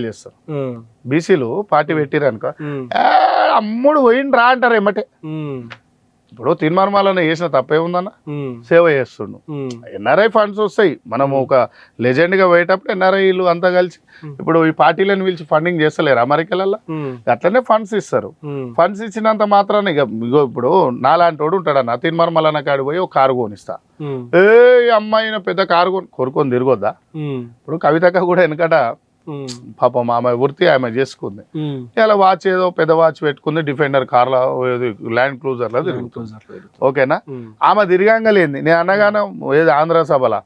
చేస్తారు, బీసీలు పార్టీ పెట్టిరనుకో అమ్ముడు పోయిండ్రా అంటారు ఏమంటే. ఇప్పుడు తీన్మార్ మల్లన్న చేసిన తప్పే ఉందన్న, సేవ చేస్తుండు. ఎన్ఆర్ఐ ఫండ్స్ వస్తాయి, మనం ఒక లెజెండ్ గా పోయేటప్పుడు ఎన్ఆర్ఐలు అంతా కలిసి ఇప్పుడు ఈ పార్టీలను పిలిచి ఫండింగ్ చేస్తలేరు అమెరికాలలో, అట్లనే ఫండ్స్ ఇస్తారు. ఫండ్స్ ఇచ్చినంత మాత్రాన్ని ఇగో ఇప్పుడు నాలాంటి వాడు ఉంటాడన్న, తీన్మార్ మల్లన్న కాడి పోయి ఒక కారు కొనిస్తా, ఏ అమ్మాయిన పెద్ద కారు కొనుక్కొని తిరగొద్దా? ఇప్పుడు కవితక్క కూడా వెనకట పాపం ఆమె వృత్తి ఆమె చేసుకుంది. ఇలా వాచ్ ఏదో పెద్ద వాచ్ పెట్టుకుంది, డిఫెండర్ కార్లో ల్యాండ్ క్రూజర్లో తిరుగుతుంది. ఓకేనా, ఆమె తిరగంగలేంది నేను అనగానే ఏది ఆంధ్ర సభల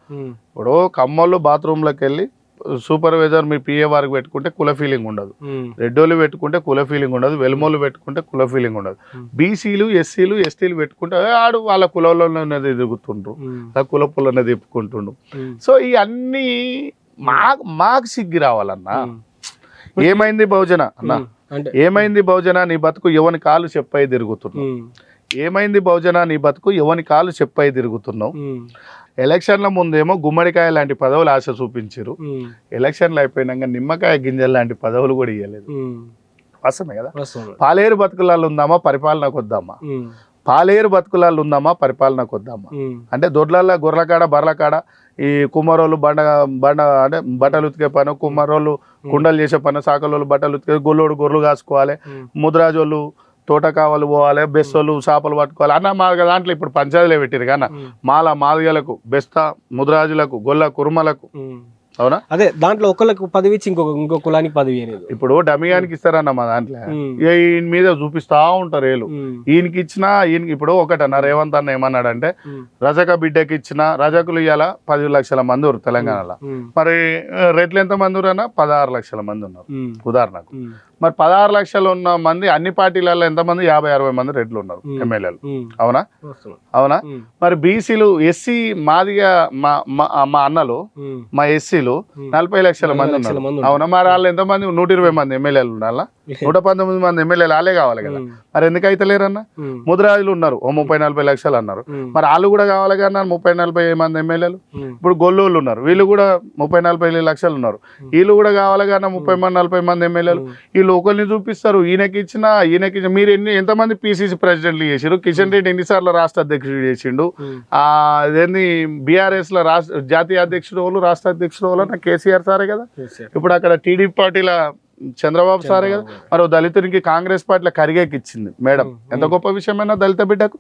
ఇప్పుడు కమ్మోళ్ళు బాత్రూంలోకి వెళ్ళి సూపర్వైజర్ మీ పిఏ వారికి పెట్టుకుంటే కుల ఫీలింగ్ ఉండదు, రెడ్డోళ్ళు పెట్టుకుంటే కుల ఫీలింగ్ ఉండదు, వెలుమోళ్ళు పెట్టుకుంటే కుల ఫీలింగ్ ఉండదు, బీసీలు ఎస్సీలు ఎస్టీలు పెట్టుకుంటే ఆడు వాళ్ళ కులంలోనే తిరుగుతుండ్రు, కుల పుల్లనే తిప్పుకుంటుండ్రు. సో ఇవన్నీ మాకు సిగ్గి రావాలన్నా. ఏమైంది బహుజన అన్న, ఏమైంది బహుజన నీ బతుకు ఎవని కాలు చెప్పై తిరుగుతున్నావు, ఏమైంది బహుజన నీ బతుకు ఎవని కాలు చెప్పై తిరుగుతున్నావు. ఎలక్షన్ల ముందేమో గుమ్మడికాయ లాంటి పదవులు ఆశ చూపించారు, ఎలక్షన్లు అయిపోయినాక నిమ్మకాయ గింజలు లాంటి పదవులు కూడా ఇవ్వలేదు. వాస్తవమే కదా. పాలేరు బతుకులాలు ఉందామా పరిపాలనకు వద్దామా, పాలేరు బతుకులాలు ఉందామా పరిపాలనకు వద్దామా అంటే దొడ్లల్లో గొర్రెల కాడ బర్రెల కాడ ఈ కుమ్మరోళ్ళు బండ అంటే బట్టలు ఉతికే పని, కుమ్మరోళ్ళు కుండలు చేసే పని, సాకలోళ్ళు బట్టలు ఉతికే, గొల్లోడు గొర్రెలు కాసుకోవాలి, ముద్రాజోళ్ళు తోట కావాలి పోవాలి, బెస్తోళ్ళు చేపలు పట్టుకోవాలి అన్న. మా దాంట్లో ఇప్పుడు పంచాయతీలే పెట్టారు కానీ మాదిగలకు, బెస్త ముద్రాజులకు, గొల్ల కుర్మలకు, అవునా అదే దాంట్లో ఒకళ్ళకి పదవి ఇచ్చి ఇంకో కులానికి పదవి అనేది. ఇప్పుడు డమియానికి ఇస్తారన్న మా దాంట్లో ఈయన మీద చూపిస్తా ఉంటారు ఏళ్ళు. ఈయనకి ఇచ్చినా ఈయనకి ఇప్పుడు ఒకటన్న రేవంత్ అన్న ఏమన్నాడంటే రజక బిడ్డకి ఇచ్చిన రజకులు ఇవాళ 10 లక్షల మంది ఉన్నారు తెలంగాణలో, మరి రెట్లు ఎంత మంది ఉన్నా 16 లక్షల మంది ఉన్నారు ఉదాహరణకు. మరి 16 లక్షలు ఉన్న మంది అన్ని పార్టీలలో ఎంతమంది 50-60 మంది రెడ్లు ఉన్నారు ఎమ్మెల్యేలు, అవునా అవునా. మరి బీసీలు ఎస్సీ మాదిగా మా అన్నలు మా ఎస్సీలు 40 లక్షల మంది ఉన్నారు, అవునా. మరి వాళ్ళు ఎంతమంది 120 మంది ఎమ్మెల్యేలు ఉండాలా, 119 మంది ఎమ్మెల్యేలు వాళ్ళే కావాలి కదా. మరి ఎందుకు అయితే లేరన్నా. ముద్రాజులు ఉన్నారు 30-40 లక్షలు అన్నారు, మరి వాళ్ళు కూడా కావాలి కదా 30-40 మంది ఎమ్మెల్యేలు. ఇప్పుడు గొల్లోళ్ళు ఉన్నారు, వీళ్ళు కూడా 30-40 లక్షలు ఉన్నారు, వీళ్ళు కూడా కావాలి కదా 30-40 మంది ఎమ్మెల్యేలు. వీళ్ళు ఒకరిని చూపిస్తారు, ఈయనకి ఇచ్చిన మీరు ఎంతమంది పిసిసి ప్రెసిడెంట్లు చేసారు, కిషన్ రెడ్డి ఎన్నిసార్లు రాష్ట్ర అధ్యక్షుడు చేసిండు, అదేంది బీఆర్ఎస్ లో జాతీయ అధ్యక్షుడు వాళ్ళు, రాష్ట్ర అధ్యక్షుడు వాళ్ళు నా కేసీఆర్ సారే కదా. ఇప్పుడు అక్కడ టీడీపీ పార్టీల చంద్రబాబు సారే కదా. మరి దళితునికి కాంగ్రెస్ పార్టీలో కరిగేకి ఇచ్చింది మేడం, ఎంత గొప్ప విషయమైనా దళిత బిడ్డకు.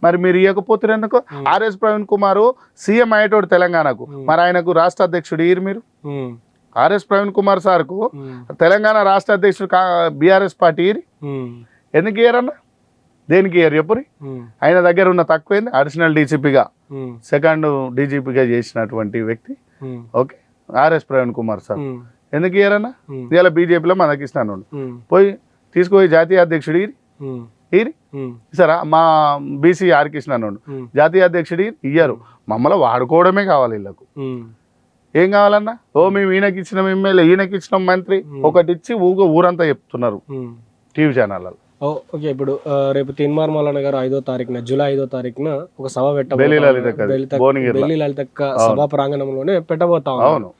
మరి మీరు ఇవ్వకపోతే ఎందుకు. ఆర్ఎస్ ప్రవీణ్ కుమార్ సీఎం అయ్యేటోడు తెలంగాణకు, మరి ఆయనకు రాష్ట్ర అధ్యక్షుడు ఇయ్యరు మీరు. ఆర్ఎస్ ప్రవీణ్ కుమార్ సార్కు తెలంగాణ రాష్ట్ర అధ్యక్షుడు బీఆర్ఎస్ పార్టీ ఎందుకు ఇయ్యరన్నా, దేనికి ఇయ్యరు చెప్పురి. ఆయన దగ్గర ఉన్న తక్కువైంది అడిషనల్ డీజీపీగా సెకండ్ డీజీపీగా చేసినటువంటి వ్యక్తి okay RS Praveen Kumar sir ఎందుకు ఇయ్యరన్నా. ఇవాళ బీజేపీలో మనకి ఇస్తాను పోయి తీసుకుపోయి జాతీయ అధ్యక్షుడు ఇరి సరే మా బీసీ ఆర్ కృష్ణ జాతీయ అధ్యక్షుడు ఇయ్యరు, మమ్మల్ని వాడుకోవడమే కావాలి వీళ్ళకు. ఏం కావాలన్నా మేము ఈయనకి ఇచ్చిన ఎమ్మెల్యే ఈయనకి ఇచ్చిన మంత్రి ఒకటి ఇచ్చి ఊరంతా చెప్తున్నారు టీవీ ఛానళ్ళలో. ఓకే, ఇప్పుడు రేపు తీన్మార్ మల్లన్న గారు 5వ తారీఖున జూలై 5వ తారీఖున ఒక సభ బెల్లి లలితక్క సభా ప్రాంగణంలోనే పెట్టబోతా ఉన్నాను.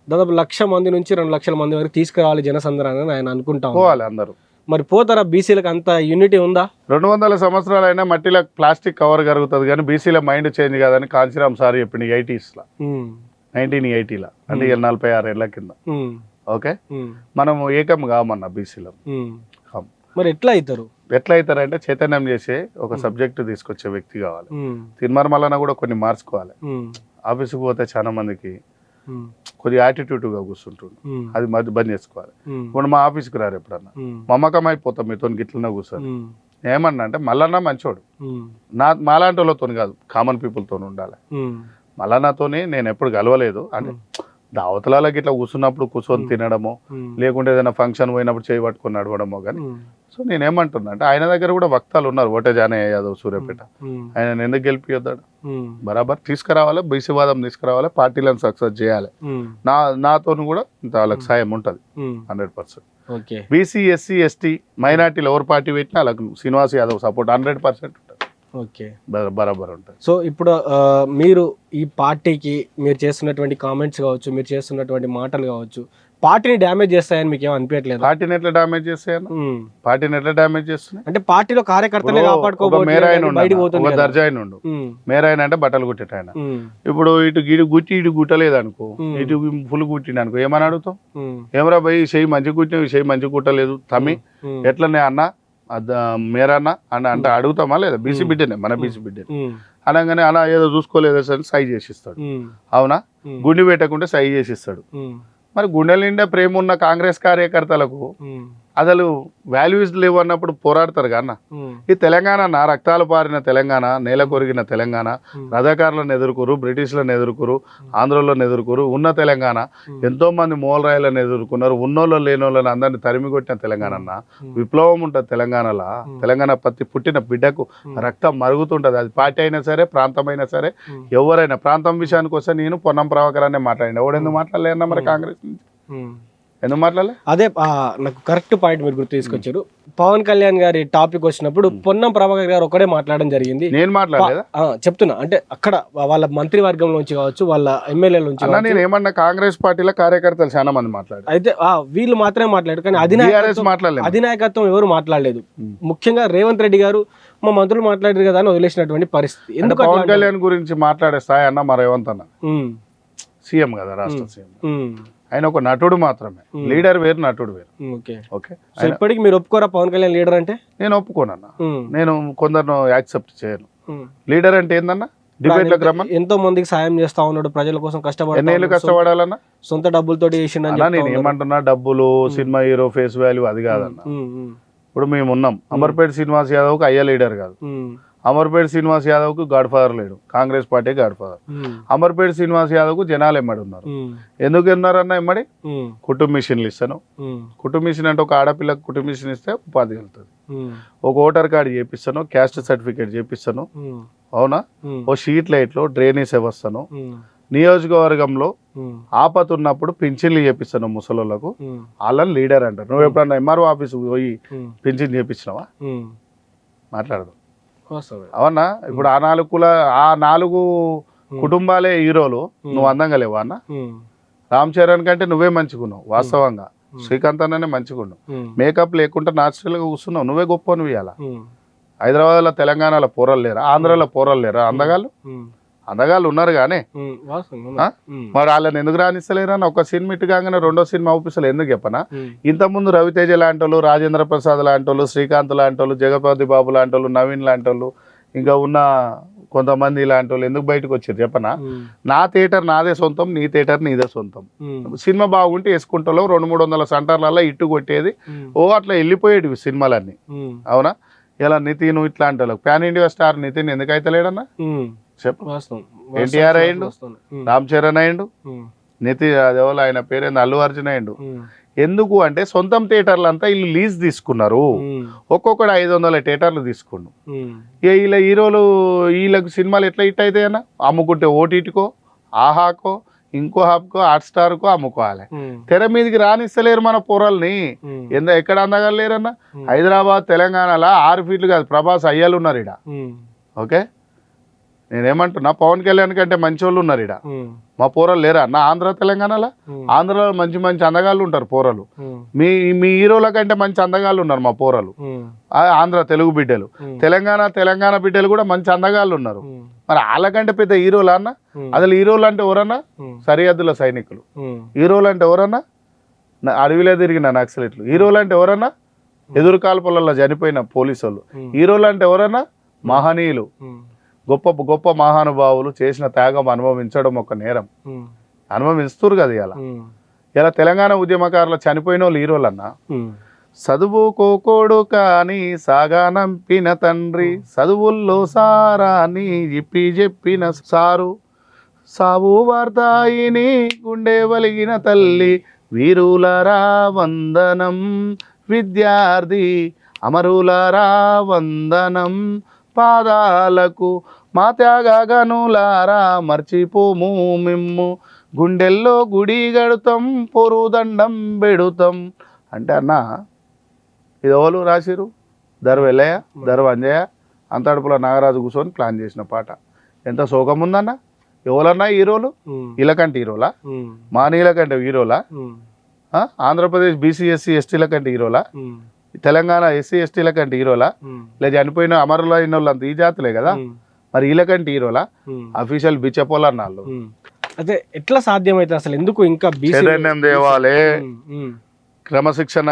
దాదాపు 1,00,000 మంది నుంచి 2 లక్షల మంది వరకు తీసుకురావాలి జనసంద్రాన్ని ఆయన అనుకుంటాం. పోవాలి అందరూ. మరి పోతారా బీసీలకు అంత యూనిటీ ఉందా? 200 సంవత్సరాలైనా మట్టిలో ప్లాస్టిక్ కవర్ కరుగుతుంది కానీ బీసీల మైండ్ చేంజ్ కాదని కాంచీరామ్ సార్ చెప్పింది 80s 1980 అంటే 46 ఏళ్ల కింద. ఓకే, మనం ఏకం కామన్నా బీసీలో. మరి ఎట్లా అవుతారంటే చైతన్యం చేసే ఒక సబ్జెక్ట్ తీసుకొచ్చే వ్యక్తి కావాలి. తీన్మార్ మల్లన్న కూడా కొన్ని మార్చుకోవాలి. ఆఫీస్కి పోతే చాలా మందికి కొద్ది యాటిట్యూడ్గా కూర్చుంటుండు, అది బంద్ చేసుకోవాలి. ఇప్పుడు మా ఆఫీస్కి రారు ఎప్పుడన్నా మమ్మకం అయిపోతాం మీతో గిట్లనే కూర్చొని. ఏమన్నా అంటే మల్లన్న మంచోడు, మాలాంటి వాళ్ళతో కాదు కామన్ పీపుల్తో ఉండాలి. మల్లన్నతోని నేను ఎప్పుడు కలవలేదు అంటే దావతలకి ఇట్లా కూర్చొని తినడమో లేకుంటే ఏదైనా ఫంక్షన్ పోయినప్పుడు చేయి పట్టుకొని నడవడమో కానీ. సో నేనేమంటున్నా అంటే ఆయన దగ్గర కూడా వక్తాలు ఉన్నారు, ఓటే జానయ్య యాదవ్ సూర్యాపేట, ఆయన ఎందుకు గెలిపియొద్దాడు, బరాబర్ తీసుకురావాలి, బీసీవాదం తీసుకురావాలి, పార్టీలను సక్సెస్ చేయాలి. నాతో కూడా ఇంత వాళ్ళకి సాయం ఉంటుంది 100%. బీసీ ఎస్సీ ఎస్టీ మైనార్టీలు ఎవరు పార్టీ పెట్టినా వాళ్ళకు శ్రీనివాస్ యాదవ్ సపోర్ట్ 100% ఉంటుంది. ఓకే, బరాబర్ ఉంటుంది. సో ఇప్పుడు మీరు ఈ పార్టీకి మీరు చేస్తున్నటువంటి కామెంట్స్ కావచ్చు, మీరు చేస్తున్నటువంటి మాటలు కావచ్చు, పార్టీని డ్యామేజ్ చేస్తాయని మీకు ఏమో అనిపించట్లేదు? పార్టీని ఎట్లా డ్యామేజ్ చేస్తాయని, పార్టీని ఎట్లా డ్యామేజ్ చేస్తున్నాయి అంటే పార్టీలో కార్యకర్తలే కాపాడుకోవాలి. దర్జాయిన ఉండు మేరాయన అంటే బట్టలు కుట్టేట ఆయన. ఇప్పుడు ఇటు గుట్టి ఇటు గుట్టలేదు అనుకో, ఇటు ఫుల్ కుట్టిండు అనుకో, ఏమని అడుగుతాం? ఏమరా పోయి చెయ్యి మంచి కుట్టిన చెయ్యి మంచి కుట్టలేదు తమ్మి ఎట్లనే అన్న మేరన్న అని అంటే అడుగుతామా లేదా? బీసీ బిడ్డనే, మన బీసీ బిడ్డనే అనగానే అలా ఏదో చూసుకోలేదు సరే సై చేసిస్తాడు. అవునా, గుండి పెట్టకుంటే సై చేసిస్తాడు. మరి గుండెల నిండా ప్రేమ ఉన్న కాంగ్రెస్ కార్యకర్తలకు అసలు వాల్యూస్ లేవు అన్నప్పుడు పోరాడతారు కన్నా. ఈ తెలంగాణ నా రక్తాలు పారిన తెలంగాణ, నేల కొరిగిన తెలంగాణ, రజాకారులను ఎదుర్కొరు, బ్రిటిష్లను ఎదుర్కొరు, ఆంధ్రలను ఎదుర్కొరు, ఉన్న తెలంగాణ, ఎంతో మంది మూలరాయిలను ఎదుర్కొన్నారు, ఉన్నోళ్ళు లేనోళ్ళని అందరినీ తరిమి కొట్టిన తెలంగాణ అన్న. విప్లవం ఉంటుంది తెలంగాణలో. తెలంగాణ పుట్టిన బిడ్డకు రక్తం మరుగుతుంటది. అది పార్టీ అయినా సరే, ప్రాంతం అయినా సరే, ఎవరైనా. ప్రాంతం విషయానికి వస్తే నేను పొన్నం ప్రభాకరాన్ని మాట్లాడిన. ఎవడెందుకు మాట్లాడలేదన్నా మరి కాంగ్రెస్ నుంచి ఎందుకు మాట్లాడలే? అదే నాకు కరెక్ట్ పాయింట్ మీరు గుర్తు తీసుకొచ్చారు. పవన్ కళ్యాణ్ గారి టాపిక్ వచ్చినప్పుడు పొన్నం ప్రభాకర్ గారు ఒకటే మాట్లాడడం జరిగింది. నేను మాట్లాడలేదా? చెప్తున్నా, అంటే అక్కడ వాళ్ళ మంత్రివర్గంలోంచి కావచ్చు, వాళ్ళ ఎమ్మెల్యేల నుంచి. నేను ఏమన్నా కాంగ్రెస్ పార్టీలో కార్యకర్తలు చాలా మంది మాట్లాడారు. అయితే వీళ్ళు మాత్రమే మాట్లాడారు, కానీ అధినాయకత్వం ఎవరు మాట్లాడలేదు. ముఖ్యంగా రేవంత్ రెడ్డి గారు మా మంత్రులు మాట్లాడారు కదా అని వదిలేసినటువంటి పరిస్థితి. ఎందుకు పవన్ కళ్యాణ్ గురించి మాట్లాడే స్థాయి అన్న మా రేవంత్ అన్న సీఎం కదా, రాష్ట్ర సీఎం. ఆయన ఒక నటుడు మాత్రమే. లీడర్ వేరు, నటుడు వేరు. ఓకే, ఇప్పటికి మీరు ఒప్పుకోరా పవన్ కళ్యాణ్ లీడర్ అంటే? నేను ఒప్పుకోనన్నా. నేను కొందరు యాక్సెప్ట్ చేయను. లీడర్ అంటే ఏందన్నా? డిబేట్లకు రమ్మని ఎంతో మందికి సాయం చేస్తా ఉన్నాడు, ప్రజల కోసం ఎన్నేళ్ళు కష్టపడాలన్నా? సొంత డబ్బులతో చేసిండు. నేను ఏమంటున్నా, డబ్బులు, సినిమా హీరో ఫేస్ వాల్యూ అది కాదన్న. ఇప్పుడు మేము ఉన్నాం. అమర్పేట శ్రీనివాస్ యాదవ్కి అయ్యా లీడర్ కాదు. అమర్పేట శ్రీనివాస్ యాదవ్కు గాడ్ ఫాదర్ లేడు, Congress party god father. Amberpet Srinivas యాదవ్కు జనాలు ఎమ్మడి ఉన్నారు. ఎందుకు ఉన్నారన్న ఎమ్మడి? కుటుంబ మిషన్లు ఇస్తాను. కుటుంబ మిషన్ అంటే ఒక ఆడపిల్లకు కుటుంబ మిషన్ ఇస్తే ఉపాధి వెళ్తుంది. ఒక ఓటర్ కార్డు చేపిస్తాను, క్యాస్ట్ సర్టిఫికేట్ చేపిస్తాను, అవునా? ఓ షీట్ లైట్లు, డ్రైనేజ్ వ్యవస్థను, నియోజకవర్గంలో ఆపత ఉన్నప్పుడు పింఛన్లు చేపిస్తాను ముసలోళ్ళకు. వాళ్ళని లీడర్ అంటారు. నువ్వు ఎప్పుడన్నా ఎంఆర్ఓ ఆఫీస్కి పోయి పింఛన్ చేపించినావా? మాట్లాడదు, అవునా? ఇప్పుడు ఆ నాలుగు కుటుంబాలే హీరోలు. నువ్వు అందంగా లేవు అన్న. రామ్ చరణ్ కంటే నువ్వే మంచిగున్నావు వాస్తవంగా. శ్రీకాంత్ అన్ననే మంచిగున్నావు. మేకప్ లేకుండా న్యాచురల్ గా కూర్చున్నావు. నువ్వే గొప్ప. నువ్వు ఇవ్వాల హైదరాబాద్ లో, తెలంగాణలో పోరలు లేరా? ఆంధ్రాలో పోరలు లేరా? అందగాళ్ళు ఉన్నారు కానీ మరి వాళ్ళని ఎందుకు రాణిస్తలేరా? ఒక సినిమా ఇటు కాగానే రెండో సినిమా అవుపిస్తలే ఎందుకు చెప్పనా? ఇంతకుముందు రవితేజ లాంటి వాళ్ళు, రాజేంద్ర ప్రసాద్ లాంటి వాళ్ళు, శ్రీకాంత్ లాంటి వాళ్ళు, జగపతి బాబు లాంటి వాళ్ళు, నవీన్ లాంటి వాళ్ళు, ఇంకా ఉన్న కొంతమంది ఇలాంటి వాళ్ళు ఎందుకు బయటకు వచ్చారు చెప్పనా? నా థియేటర్ నాదే సొంతం, నీ థియేటర్ నీదే సొంతం. సినిమా బాగుంటే వేసుకుంటాలో 200-300 సెంటర్లలో ఇట్టు కొట్టేది. అట్లా వెళ్ళిపోయేటివి సినిమాలన్నీ, అవునా? ఇలా నితిన్ ఇట్లాంటి వాళ్ళకి ప్యాన్ ఇండియా స్టార్ నితిన్ ఎందుకైతే లేడన్నా చెప్పు. ఎన్టీఆర్ అయ్యిండు, రామ్ చరణ్ అయ్యిండు, అదేవాళ్ళు ఆయన పేరేంది అల్లు అర్జున్ అయ్యిండు. ఎందుకు అంటే సొంతం థియేటర్లు అంతా వీళ్ళు లీజ్ తీసుకున్నారు. ఒక్కొక్కడు 500 థియేటర్లు తీసుకుండు. వీళ్ళ హీరోలు వీళ్ళకి సినిమాలు ఎట్లా హిట్ అవుతాయి అన్న? అమ్ముకుంటే ఓటీటీకో, ఆహాకో, ఇంకో హాప్కో, హాట్ స్టార్కో అమ్ముకోవాలి. తెర మీదకి రానిస్తలేరు మన పొరల్ని. ఎక్కడ అందగలేరన్న? హైదరాబాద్, తెలంగాణలో 6 ఫీట్లు కాదు, ప్రభాస్ అయ్యాలు ఉన్నారు ఇడ. ఓకే, నేనేమంటున్నా, పవన్ కళ్యాణ్ కంటే మంచి వాళ్ళు ఉన్నారు ఇడ. మా పోరలు లేరా అన్న? ఆంధ్ర, తెలంగాణలో, ఆంధ్రాలో మంచి మంచి అందగాళ్ళు ఉంటారు పోరలు. మీ హీరోల కంటే మంచి అందగాళ్ళు ఉన్నారు మా పోరలు. ఆంధ్ర తెలుగు బిడ్డలు, తెలంగాణ బిడ్డలు కూడా మంచి అందగాళ్ళు ఉన్నారు. మరి వాళ్ళకంటే పెద్ద హీరోలా అన్న? అసలు హీరోలు అంటే ఎవరన్నా? సరిహద్దుల సైనికులు. హీరోలు అంటే ఎవరన్నా? అడవిలో తిరిగిన నక్సలెట్లు. హీరోలు అంటే ఎవరన్నా? ఎదురు కాల్పులలో చనిపోయిన పోలీసు వాళ్ళు. హీరోలు అంటే ఎవరన్నా? మహనీయులు, గొప్ప గొప్ప మహానుభావులు చేసిన త్యాగం అనుభవించడం ఒక నేరం. అనుభవిస్తారు కదా. ఇలా తెలంగాణ ఉద్యమకారులు చనిపోయిన వాళ్ళు హీరోలు అన్న. చదువుకోకోడు కానీ సాగానంపిన తండ్రి, చదువుల్లో సారాన్ని చెప్పిన సారు, సావు వార్తాయిని గుండె వలిగిన తల్లి, వీరులరా వందనం విద్యార్థి, అమరులరా వందనం పాదాలకు, మా త్యాగనులారా మర్చిపోము మిమ్ము, గుండెల్లో గుడి గడుతాం, పొరుదండం పెడుతాం అంటే అన్న. ఇది ఎవరు రాసిరు? దర్వెల్లయ్య, దర్వంజయ్య, అంతడుపుల నాగరాజు కూర్చొని ప్లాన్ చేసిన పాట. ఎంత శోకం ఉందన్న. ఎవరన్నా హీరోలు? వీళ్ళకంటే హీరోలా? మానీల కంటే హీరోలా? ఆంధ్రప్రదేశ్ బీసీ ఎస్సీ ఎస్టీల కంటే హీరోలా? తెలంగాణ ఎస్సీ ఎస్టీల కంటే హీరోలా? లేదా చనిపోయిన అమరులు అయిన వాళ్ళు అంత ఈ జాతులే కదా. మరి వీళ్ళకంటే హీరోలా? అఫీషియల్ బిచ్చపోలన్నాళ్ళు. అదే ఎట్లా సాధ్యమైతే అసలు? ఎందుకు ఇంకా చైతన్యం తేవాలి, క్రమశిక్షణ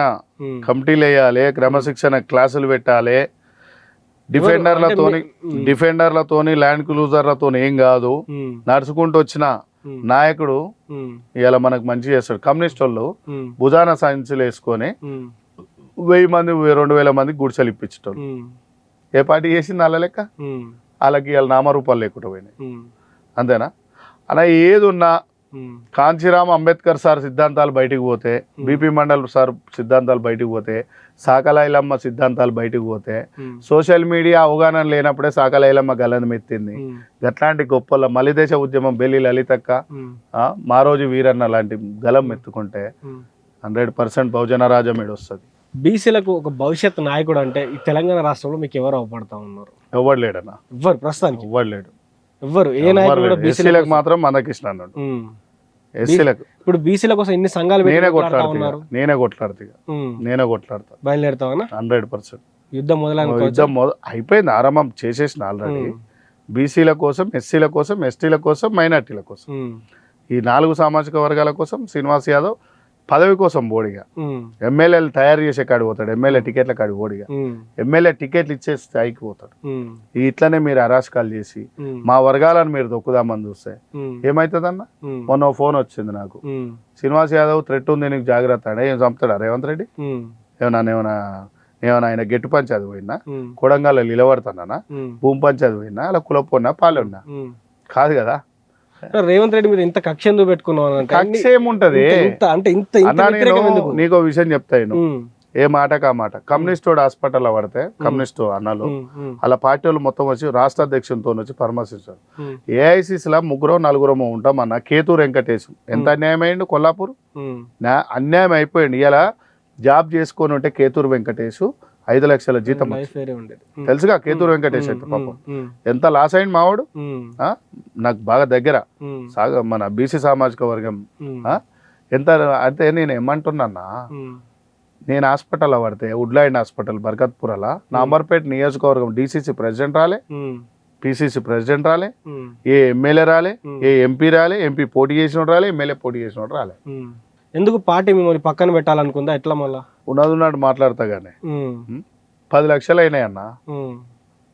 కమిటీలు వేయాలి, క్రమశిక్షణ క్లాసులు పెట్టాలి. డిఫెండర్లతోని ల్యాండ్ క్రూజర్లతో ఏం కాదు. నడుచుకుంటూ వచ్చిన నాయకుడు ఇలా మనకు మంచి చేస్తాడు. కమ్యూనిస్ట్ వాళ్ళు భుజాన సంచులు వేసుకొని 1000 మంది 2000 మంది గుడిసెలు ఇప్పించేటోళ్ళు. ఏ పార్టీ చేసింది వాళ్ళ లెక్క? వాళ్ళకి వాళ్ళ నామరూపాలు లేకుండా పోయినాయి. అంతేనా? అలా ఏది ఉన్నా కాంచీరామ్ అంబేద్కర్ సార్ సిద్ధాంతాలు బయటికి పోతే, బీపీ మండల్ సార్ సిద్ధాంతాలు బయటికి పోతే, సాకలైలమ్మ సిద్ధాంతాలు బయటికి పోతే, సోషల్ మీడియా అవగాహన లేనప్పుడే సాకలైలమ్మ గలం ఎత్తింది. అట్లాంటి గొప్పల మలిదేశ ఉద్యమం బెల్లి లలితక్క, మారోజు వీరన్న లాంటి గలం ఎత్తుకుంటే 100% బహుజన రాజమేడు వస్తుంది. బీసీలకు ఒక భవిష్యత్ నాయకుడు అంటే ఈ తెలంగాణ రాష్ట్రంలో మీకు ఎవరు అవపడతా ఉన్నారు? ఎవరు లేడన్నా, ఎవరు ప్రస్తుతానికి ఎవరు లేడు. ఎవరు ఏ నాయకుడు కూడా ఎస్సీలకు మాత్రం మందకృష్ణ అన్నాడు. ఎస్సీలకు ఇప్పుడు బీసీల కోసం ఇన్ని సంఘాలు నేనే కొట్లాడతా బయలుదేరుతావా? 100% యుద్ధం అయిపోయింది, ఆరంభం చేసేసిన ఆల్రెడీ. బీసీల కోసం, ఎస్సీల కోసం, ఎస్టీల కోసం, మైనార్టీల కోసం, ఈ 4 సామాజిక వర్గాల కోసం శ్రీనివాస్ యాదవ్ పదవి కోసం బోడిగా ఎమ్మెల్యేలు తయారు చేసే కాడికి పోతాడు. ఎమ్మెల్యే టికెట్ల కాడికి బోడిగా ఎమ్మెల్యే టికెట్లు ఇచ్చే స్థాయికి పోతాడు. ఇట్లనే మీరు అరాచకాలు చేసి మా వర్గాలను మీరు దొక్కుదామని చూస్తే ఏమవుతుందన్న? మొన్న ఫోన్ వచ్చింది నాకు, శ్రీనివాస్ యాదవ్ థ్రెట్ ఉంది నీకు జాగ్రత్త అంటే. ఏం చంపుతాడా రేవంత్ రెడ్డి? ఏమన్నా ఆయన గెట్టు పంచాది పోయినా, కొడంగల్లో నిలబడతానా, భూమి పంచాది పోయినా, అలా కులపోయినా పాలెన్నా? కాదు కదా. రేవంత్ రెడ్డి మీద ఇంత కక్ష ఎందుకు పెట్టుకున్నావు? కక్ష ఏముంటది అంటే నీకో విషయం చెప్తాను, ఏ మాటకు ఆ మాట. కమ్యూనిస్ట్ వాడు హాస్పిటల్లో పడితే కమ్యూనిస్ట్ అన్నలు అలా పార్టీ వాళ్ళు మొత్తం వచ్చి రాష్ట్ర అధ్యక్షునితో వచ్చి పరామర్శించారు. ఏఐసిసిలో 3-4 ఉంటాం అన్న. కేతూరు వెంకటేశ్ ఎంత అన్యాయం అయ్యిండు కొల్లాపూర్, అన్యాయం అయిపోయింది. ఇలా జాబ్ చేసుకొని ఉంటే కేతూరు వెంకటేశ్ 5 లక్షల జీతం తెలుసుగా. కేతూరు వెంకటేష్ అయితే పాపం ఎంత లాస్ అయింది మావాడు. నాకు బాగా దగ్గర మన బీసీ సామాజిక వర్గం ఎంత అంటే. నేను ఏమంటున్నా, నేను హాస్పిటల్లో పడితే వుడ్లైన్ హాస్పిటల్ బర్కత్పురలా నా అంబర్పేట నియోజకవర్గం డీసీసీ ప్రెసిడెంట్ రాలే, పిసిసి ప్రెసిడెంట్ రాలే, ఏ ఎమ్మెల్యే రాలే, ఏ ఎంపీ రాలే, ఎంపీ పోటీ చేసినోడు రాలే, ఎమ్మెల్యే పోటీ చేసినోడు రాలే. ఎందుకు పార్టీ మిమ్మల్ని పక్కన పెట్టాలనుకుందా? ఎట్లా మళ్ళా ఉన్నది మాట్లాడతా గానీ 10 లక్షలు అయినాయన్న.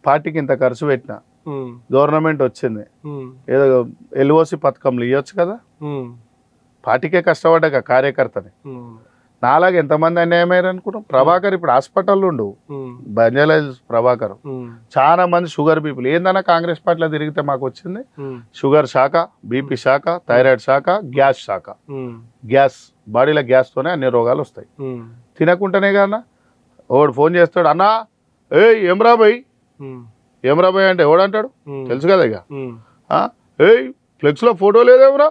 పార్టీకి ఇంత ఖర్చు పెట్టినా, గవర్నమెంట్ వచ్చింది, ఏదో ఎల్ఓసి పథకంలు ఇవ్వచ్చు కదా. పార్టీకే కష్టపడ్డాక కార్యకర్తని. నాలాగా ఎంతమంది అన్యాయమయ్యారు అనుకున్నాం. ప్రభాకర్ ఇప్పుడు హాస్పిటల్లో ఉండు, బంజారా ప్రభాకర్. చాలా మంది షుగర్ పీపుల్ ఏందన్నా కాంగ్రెస్ పార్టీలో తిరిగితే మాకు వచ్చింది షుగర్ శాఖ, బీపీ శాఖ, థైరాయిడ్ శాఖ, గ్యాస్ శాఖ. గ్యాస్ బాడీలో గ్యాస్తోనే అన్ని రోగాలు వస్తాయి. తినకుండానే కన్నా ఓడు ఫోన్ చేస్తాడు, అన్నా ఏమ్రాబాయ్ ఏమ్రాబాయ్ అంటే ఎవడంటాడు తెలుసు కదా. ఇక ఫ్లెక్స్ లో ఫోటో లేదేమ్రా,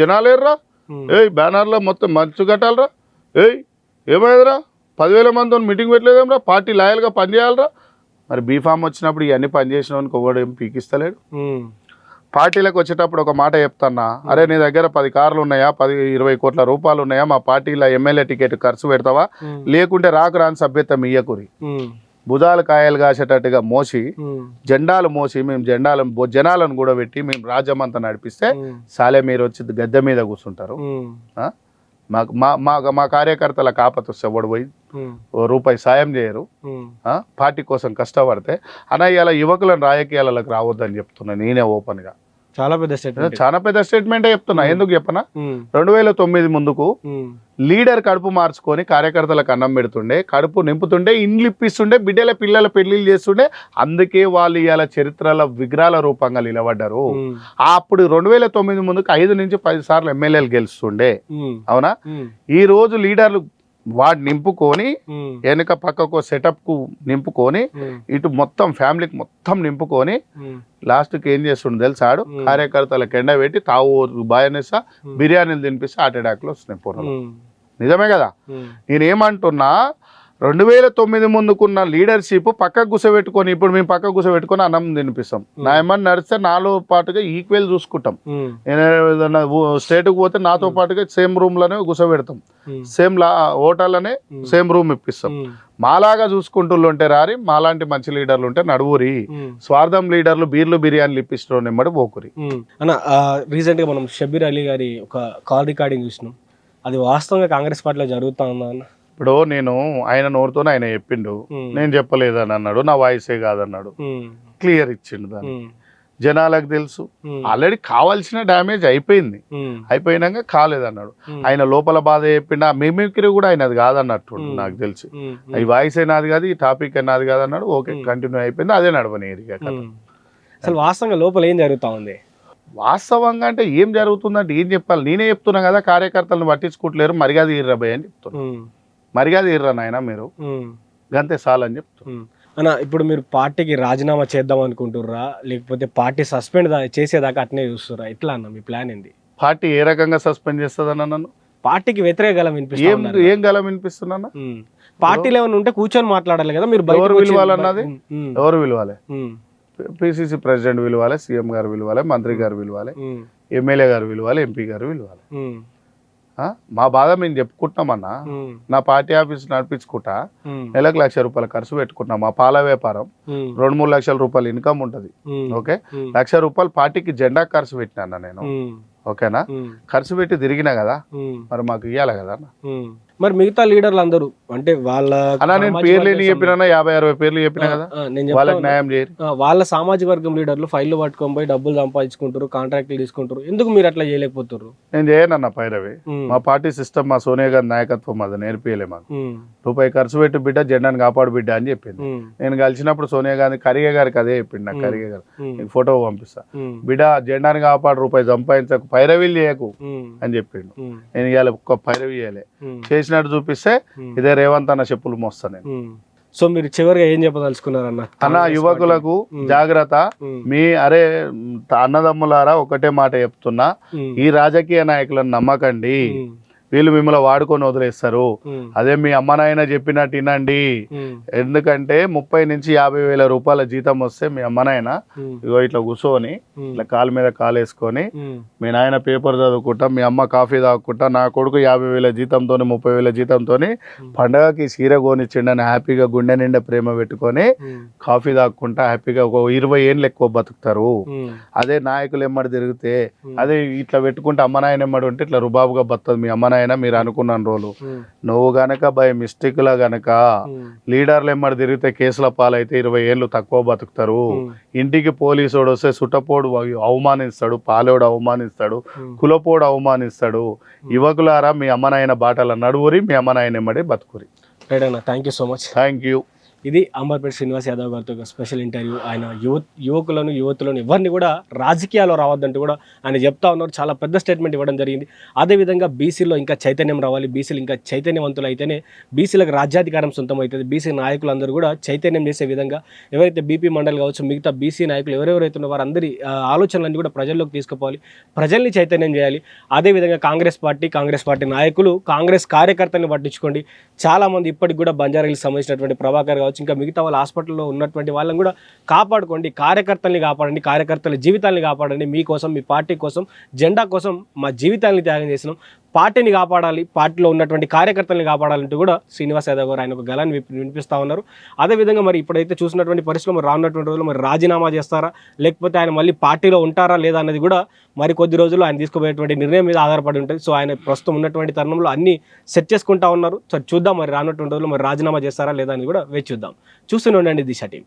జనాలేర్రా, బ్యానర్లో మొత్తం మంచు కట్టాలరా, ఏమైందిరా 10,000 మందితో మీటింగ్ పెట్టలేదేమ్రా, పార్టీ లాయల్గా పనిచేయాలరా. మరి బీఫామ్ వచ్చినప్పుడు ఇవన్నీ పనిచేసిన వానికి ఒకడు ఏం పీకిస్తలేడు. పార్టీలకు వచ్చేటప్పుడు ఒక మాట చెప్తాన్నా, అరే నీ దగ్గర 10 కార్లు ఉన్నాయా, 10-20 కోట్ల రూపాయలు ఉన్నాయా, మా పార్టీలో ఎమ్మెల్యే టికెట్ ఖర్చు పెడతావా, లేకుంటే రాని సభ్యత్వం ఇయ్యకురి. భుజాలు కాయలు కాసేటట్టుగా మోసి జెండాలు మోసి మేము జనాలను కూడా పెట్టి మేము రాజ్యం అంతా నడిపిస్తే సాలే మీరు వచ్చి గద్దె మీద కూర్చుంటారు. మా కార్యకర్తల కాపతొస్తే ఎవడు పోయి రూపాయి సాయం చేయరు. పార్టీ కోసం కష్టపడితే అన్న ఇలా యువకులను రాజకీయాలకు రావద్దని చెప్తున్నా నేనే ఓపెన్ గా. చాలా పెద్ద స్టేట్మెంటే చెప్తున్నా. ఎందుకు చెప్పనా, 2009 ముందుకు లీడర్ కడుపు మార్చుకొని కార్యకర్తలకు అన్నం పెడుతుండే, కడుపు నింపుతుండే, ఇండ్లు ఇప్పిస్తుండే, పిల్లల పెళ్లిళ్ళు చేస్తుండే. అందుకే వాళ్ళు ఇవాళ చరిత్రల విగ్రహాల రూపంగా నిలబడ్డారు. అప్పుడు 2009 ముందుకు 5 నుంచి 10 సార్లు ఎమ్మెల్యేలు గెలుస్తుండే. అవునా? ఈ రోజు లీడర్లు వాడు నింపుకొని వెనక పక్కకు సెటప్ కు నింపుకొని ఇటు మొత్తం ఫ్యామిలీకి మొత్తం నింపుకొని లాస్ట్కి ఏం చేస్తుండే తెలుసాడు, కార్యకర్తలకు ఎండ పెట్టి తావు బాయనేసా బిర్యానీలు తినిపిస్తే హార్ట్ అటాక్లు వస్తున్నాయి పూర్వం. నిజమే కదా. నేనేమంటున్నా, 2009 ముందుకున్న లీడర్షిప్ పక్కకు కూసబెట్టుకొని ఇప్పుడు మేము పక్కకు కూసబెట్టుకొని అన్నం తినిపిస్తాం. నా ఏమన్నా నడిస్తే నాలో పాటుగా ఈక్వల్ చూసుకుంటాం. నేను ఏదన్నా స్టేట్కి పోతే నాతో పాటుగా సేమ్ రూమ్ లోనే కూసబెడతాం, సేమ్ హోటల్లోనే సేమ్ రూమ్ ఇప్పిస్తాం. మాలాగా చూసుకుంటూ ఉంటే రారి, మాలాంటి మంచి లీడర్లు ఉంటే నడువురి. స్వార్థం లీడర్లు బీర్లు బిర్యానీలు ఇప్పిస్తారు నెమ్మడి పోకురి. అన్న రీసెంట్ గా మనం షబ్బీర్ అలీ గారి ఒక కాల్ రికార్డింగ్ చూసినాం, అది వాస్తవంగా కాంగ్రెస్ పార్టీలో జరుగుతా ఉందా అన్న? ఇప్పుడు నేను ఆయన నోరుతోనే ఆయన చెప్పిండు, నేను చెప్పలేదని అన్నాడు, నా వాయిసే కాదన్నాడు, క్లియర్ ఇచ్చిండు దాన్ని. జనాలకు తెలుసు. ఆల్రెడీ కావాల్సిన డ్యామేజ్ అయిపోయింది, అయిపోయినాక కాలేదన్నాడు. ఆయన లోపల బాధ చెప్పిండు. ఆ మిమిక్రీ కూడా ఆయనది కాదన్నట్టు నాకు తెలిసి. ఈ వాయిస్ అయినది కాదు, ఈ టాపిక్ అయినది కాదన్నాడు. ఓకే, కంటిన్యూ అయిపోయింది, అదే నడవని. అసలు వాస్తవంగా లోపల ఏం జరుగుతా ఉంది? వాస్తవంగా అంటే ఏం జరుగుతుందంటే ఏం చెప్పాలి, నేనే చెప్తున్నా కదా, కార్యకర్తలను పట్టించుకుంటలేరు, మర్యాద ఇర్రబాయ్ అని చెప్తున్నా. మర్యాద ఇర్రా నాయన మీరు, గంతే సాల్ అని చెప్తున్నా. అన్న, ఇప్పుడు మీరు పార్టీకి రాజీనామా చేద్దాం అనుకుంటుర్రా, లేకపోతే పార్టీ సస్పెండ్ చేసేదాకా అట్నే చూస్తుర్రా? ఎట్లా అన్న మీ ప్లాన్ ఏంది? పార్టీ ఏ రకంగా సస్పెండ్ చేస్తుందన్న? నన్ను పార్టీకి వ్యతిరేక గలం ఏం గలం వినిపిస్తున్నా? పార్టీలు ఏమైనా ఉంటే కూర్చొని మాట్లాడాలి కదా మీరు. ఎవరు విలువాలన్నది? ఎవరు విలువాలి? పిసిసి ప్రెసిడెంట్ విలువాలి, సీఎం గారు విలువాలి, మంత్రి గారు విలువాలి, ఎమ్మెల్యే గారు విలువాలి, ఎంపీ గారు విలువాలి. మా బాధ మేము చెప్పుకుంటున్నామన్నా. నా పార్టీ ఆఫీస్ నడిపించుకుంటా, నెలకు ₹1,00,000 ఖర్చు పెట్టుకుంటున్నా. మా పాల వ్యాపారం 2-3 లక్షల రూపాయలు ఇన్కమ్ ఉంటది. ఓకే, ₹1,00,000 పార్టీకి జెండా ఖర్చు పెట్టినా నేను. ఓకేనా, ఖర్చు పెట్టి తిరిగినా కదా, మరి మాకు ఇవ్వాలి కదా. మరి మిగతా లీడర్లు అందరూ అంటే వాళ్ళ నేను పేర్లు ఎన్ని చెప్పినా, 50-60 పేర్లు చెప్పినా కదా, వాళ్ళకి న్యాయం చేయరు. వాళ్ళ సామాజిక వర్గం లీడర్లు ఫైళ్లు పట్టుకొని పోయి డబ్బులు సంపాదించుకుంటారు, కాంట్రాక్ట్లు తీసుకుంటారు. ఎందుకు మీరు అట్లా చేయలేకపోతారు? నేను చేయనన్న పైరవి. మా పార్టీ సిస్టమ్, మా సోనియా గారి నాయకత్వం అది నేర్పియలే మాకు. రూపాయి ఖర్చు పెట్టి బిడ్డ, జెండాను కాపాడు బిడ్డ అని చెప్పింది. నేను కలిసినప్పుడు సోనియా గాంధీ ఖర్గే గారికి అదే చెప్పింది. నాకు ఖర్గే గారు ఫోటో పంపిస్తా, బిడ్డ జెండాను కాపాడు, రూపాయి సంపాదించకు, పైరవీలు చేయకు అని చెప్పిండు. నేను ఇవాళ ఒక్క పైరవి చేయలే, చేసినట్టు చూపిస్తే ఇదే రేవంత్ అన్న చెప్పులు మోస్తాను నేను. సో మీరు చివరిగా ఏం చెప్పదలుచుకున్నారన్న? అన్న, యువకులకు జాగ్రత్త. మీ అన్నదమ్ములారా ఒకటే మాట చెప్తున్నా, ఈ రాజకీయ నాయకులను నమ్మకండి. వీళ్ళు మిమ్మల్ని వాడుకొని వదిలేస్తారు. అదే మీ అమ్మ నాయన చెప్పినట్టు వినండి. ఎందుకంటే 30,000 నుంచి 50,000 రూపాయల జీతం వస్తే మీ అమ్మ నాయన ఇగో ఇట్లా కూర్చొని ఇట్లా కాలు మీద కాలు వేసుకొని, మీ నాయన పేపర్ చదువుకుంటా, మీ అమ్మ కాఫీ తాగుకుంటా, నా కొడుకు 50,000 జీతంతో 30,000 జీతంతో పండగకి చీర కొనిచ్చిండని హ్యాపీగా గుండె నిండా ప్రేమ పెట్టుకొని కాఫీ తాగుకుంటా హ్యాపీగా ఒక 20 ఏళ్ళు ఎక్కువ బతుకుతారు. అదే నాయకులు ఎమ్మడి తిరిగితే, అదే ఇట్లా పెట్టుకుంటే అమ్మ నాయన ఎమ్మడి ఉంటే ఇట్లా రుబాబుగా బతుంది మీ అమ్మ నాయన. మీరు అనుకున్న రోజు నువ్వు గనక బై మిస్టేక్ లా గనక లీడర్లు ఎమ్మడి తిరిగితే కేసుల పాలైతే 20 ఏళ్ళు తక్కువ బతుకుతారు. ఇంటికి పోలీసోడు వస్తే సుట్టపోడు అవమానిస్తాడు, పాలోడు అవమానిస్తాడు, కులపోడు అవమానిస్తాడు. యువకులారా, మీ అమ్మనాయన బాటల నడువురి, మీ అమ్మనాయన ఎమ్మడి బతుకురి. రైట్ అన్న, thank you so much. Thank you. ఇది అంబర్పేట శ్రీనివాస్ యాదవ్ గారితో ఒక స్పెషల్ ఇంటర్వ్యూ. ఆయన యువతులను ఎవరిని కూడా రాజకీయాల్లో రావద్దంటూ కూడా ఆయన చెప్తా ఉన్నారు. చాలా పెద్ద స్టేట్మెంట్ ఇవ్వడం జరిగింది. అదేవిధంగా బీసీలో ఇంకా చైతన్యం రావాలి, బీసీలు ఇంకా చైతన్యవంతులు అయితేనే బీసీలకు రాజ్యాధికారం సొంతం అవుతుంది. బీసీ నాయకులందరూ కూడా చైతన్యం చేసే విధంగా ఎవరైతే బీపీ మండలి కావచ్చు, మిగతా బీసీ నాయకులు ఎవరెవరైతే ఉన్నారో వారందరి ఆలోచనలన్నీ కూడా ప్రజల్లోకి తీసుకుపోవాలి, ప్రజల్ని చైతన్యం చేయాలి. అదేవిధంగా కాంగ్రెస్ పార్టీ నాయకులు, కాంగ్రెస్ కార్యకర్తలను పట్టించుకోండి. చాలామంది ఇప్పటికి కూడా బంజారాలకు సంబంధించినటువంటి ప్రభాకర్ కావచ్చు, ఇంకా మిగతా వాళ్ళ హాస్పిటల్లో ఉన్నటువంటి వాళ్ళని కూడా కాపాడుకోండి. కార్యకర్తల్ని కాపాడండి, కార్యకర్తల జీవితాన్ని కాపాడండి. మీకోసం, మీ పార్టీ కోసం, జెండా కోసం మా జీవితాన్ని త్యాగం చేసినాం. పార్టీని కాపాడాలి, పార్టీలో ఉన్నటువంటి కార్యకర్తల్ని కాపాడాలంటూ కూడా శ్రీనివాస్ యాదవ్ గారు ఆయన ఒక గలాన్ని వినిపిస్తూ ఉన్నారు. అదేవిధంగా మరి ఇప్పుడైతే చూసినటువంటి పరిస్థితుల్లో మరి రానున్నటువంటి రోజులు మరి రాజీనామా చేస్తారా, లేకపోతే ఆయన మళ్ళీ పార్టీలో ఉంటారా లేదా అన్నది కూడా మరి కొద్ది రోజుల్లో ఆయన తీసుకోబోయేటువంటి నిర్ణయం మీద ఆధారపడి ఉంటుంది. సో ఆయన ప్రస్తుతం ఉన్నటువంటి తరుణంలో అన్ని సెట్ చేసుకుంటా ఉన్నారు. సో చూద్దాం మరి రానున్నటువంటి రోజుల్లో మరి రాజీనామా చేస్తారా లేదా అని కూడా వేచి చూద్దాం. చూస్తూనే ఉండండి దిశ టీవీ.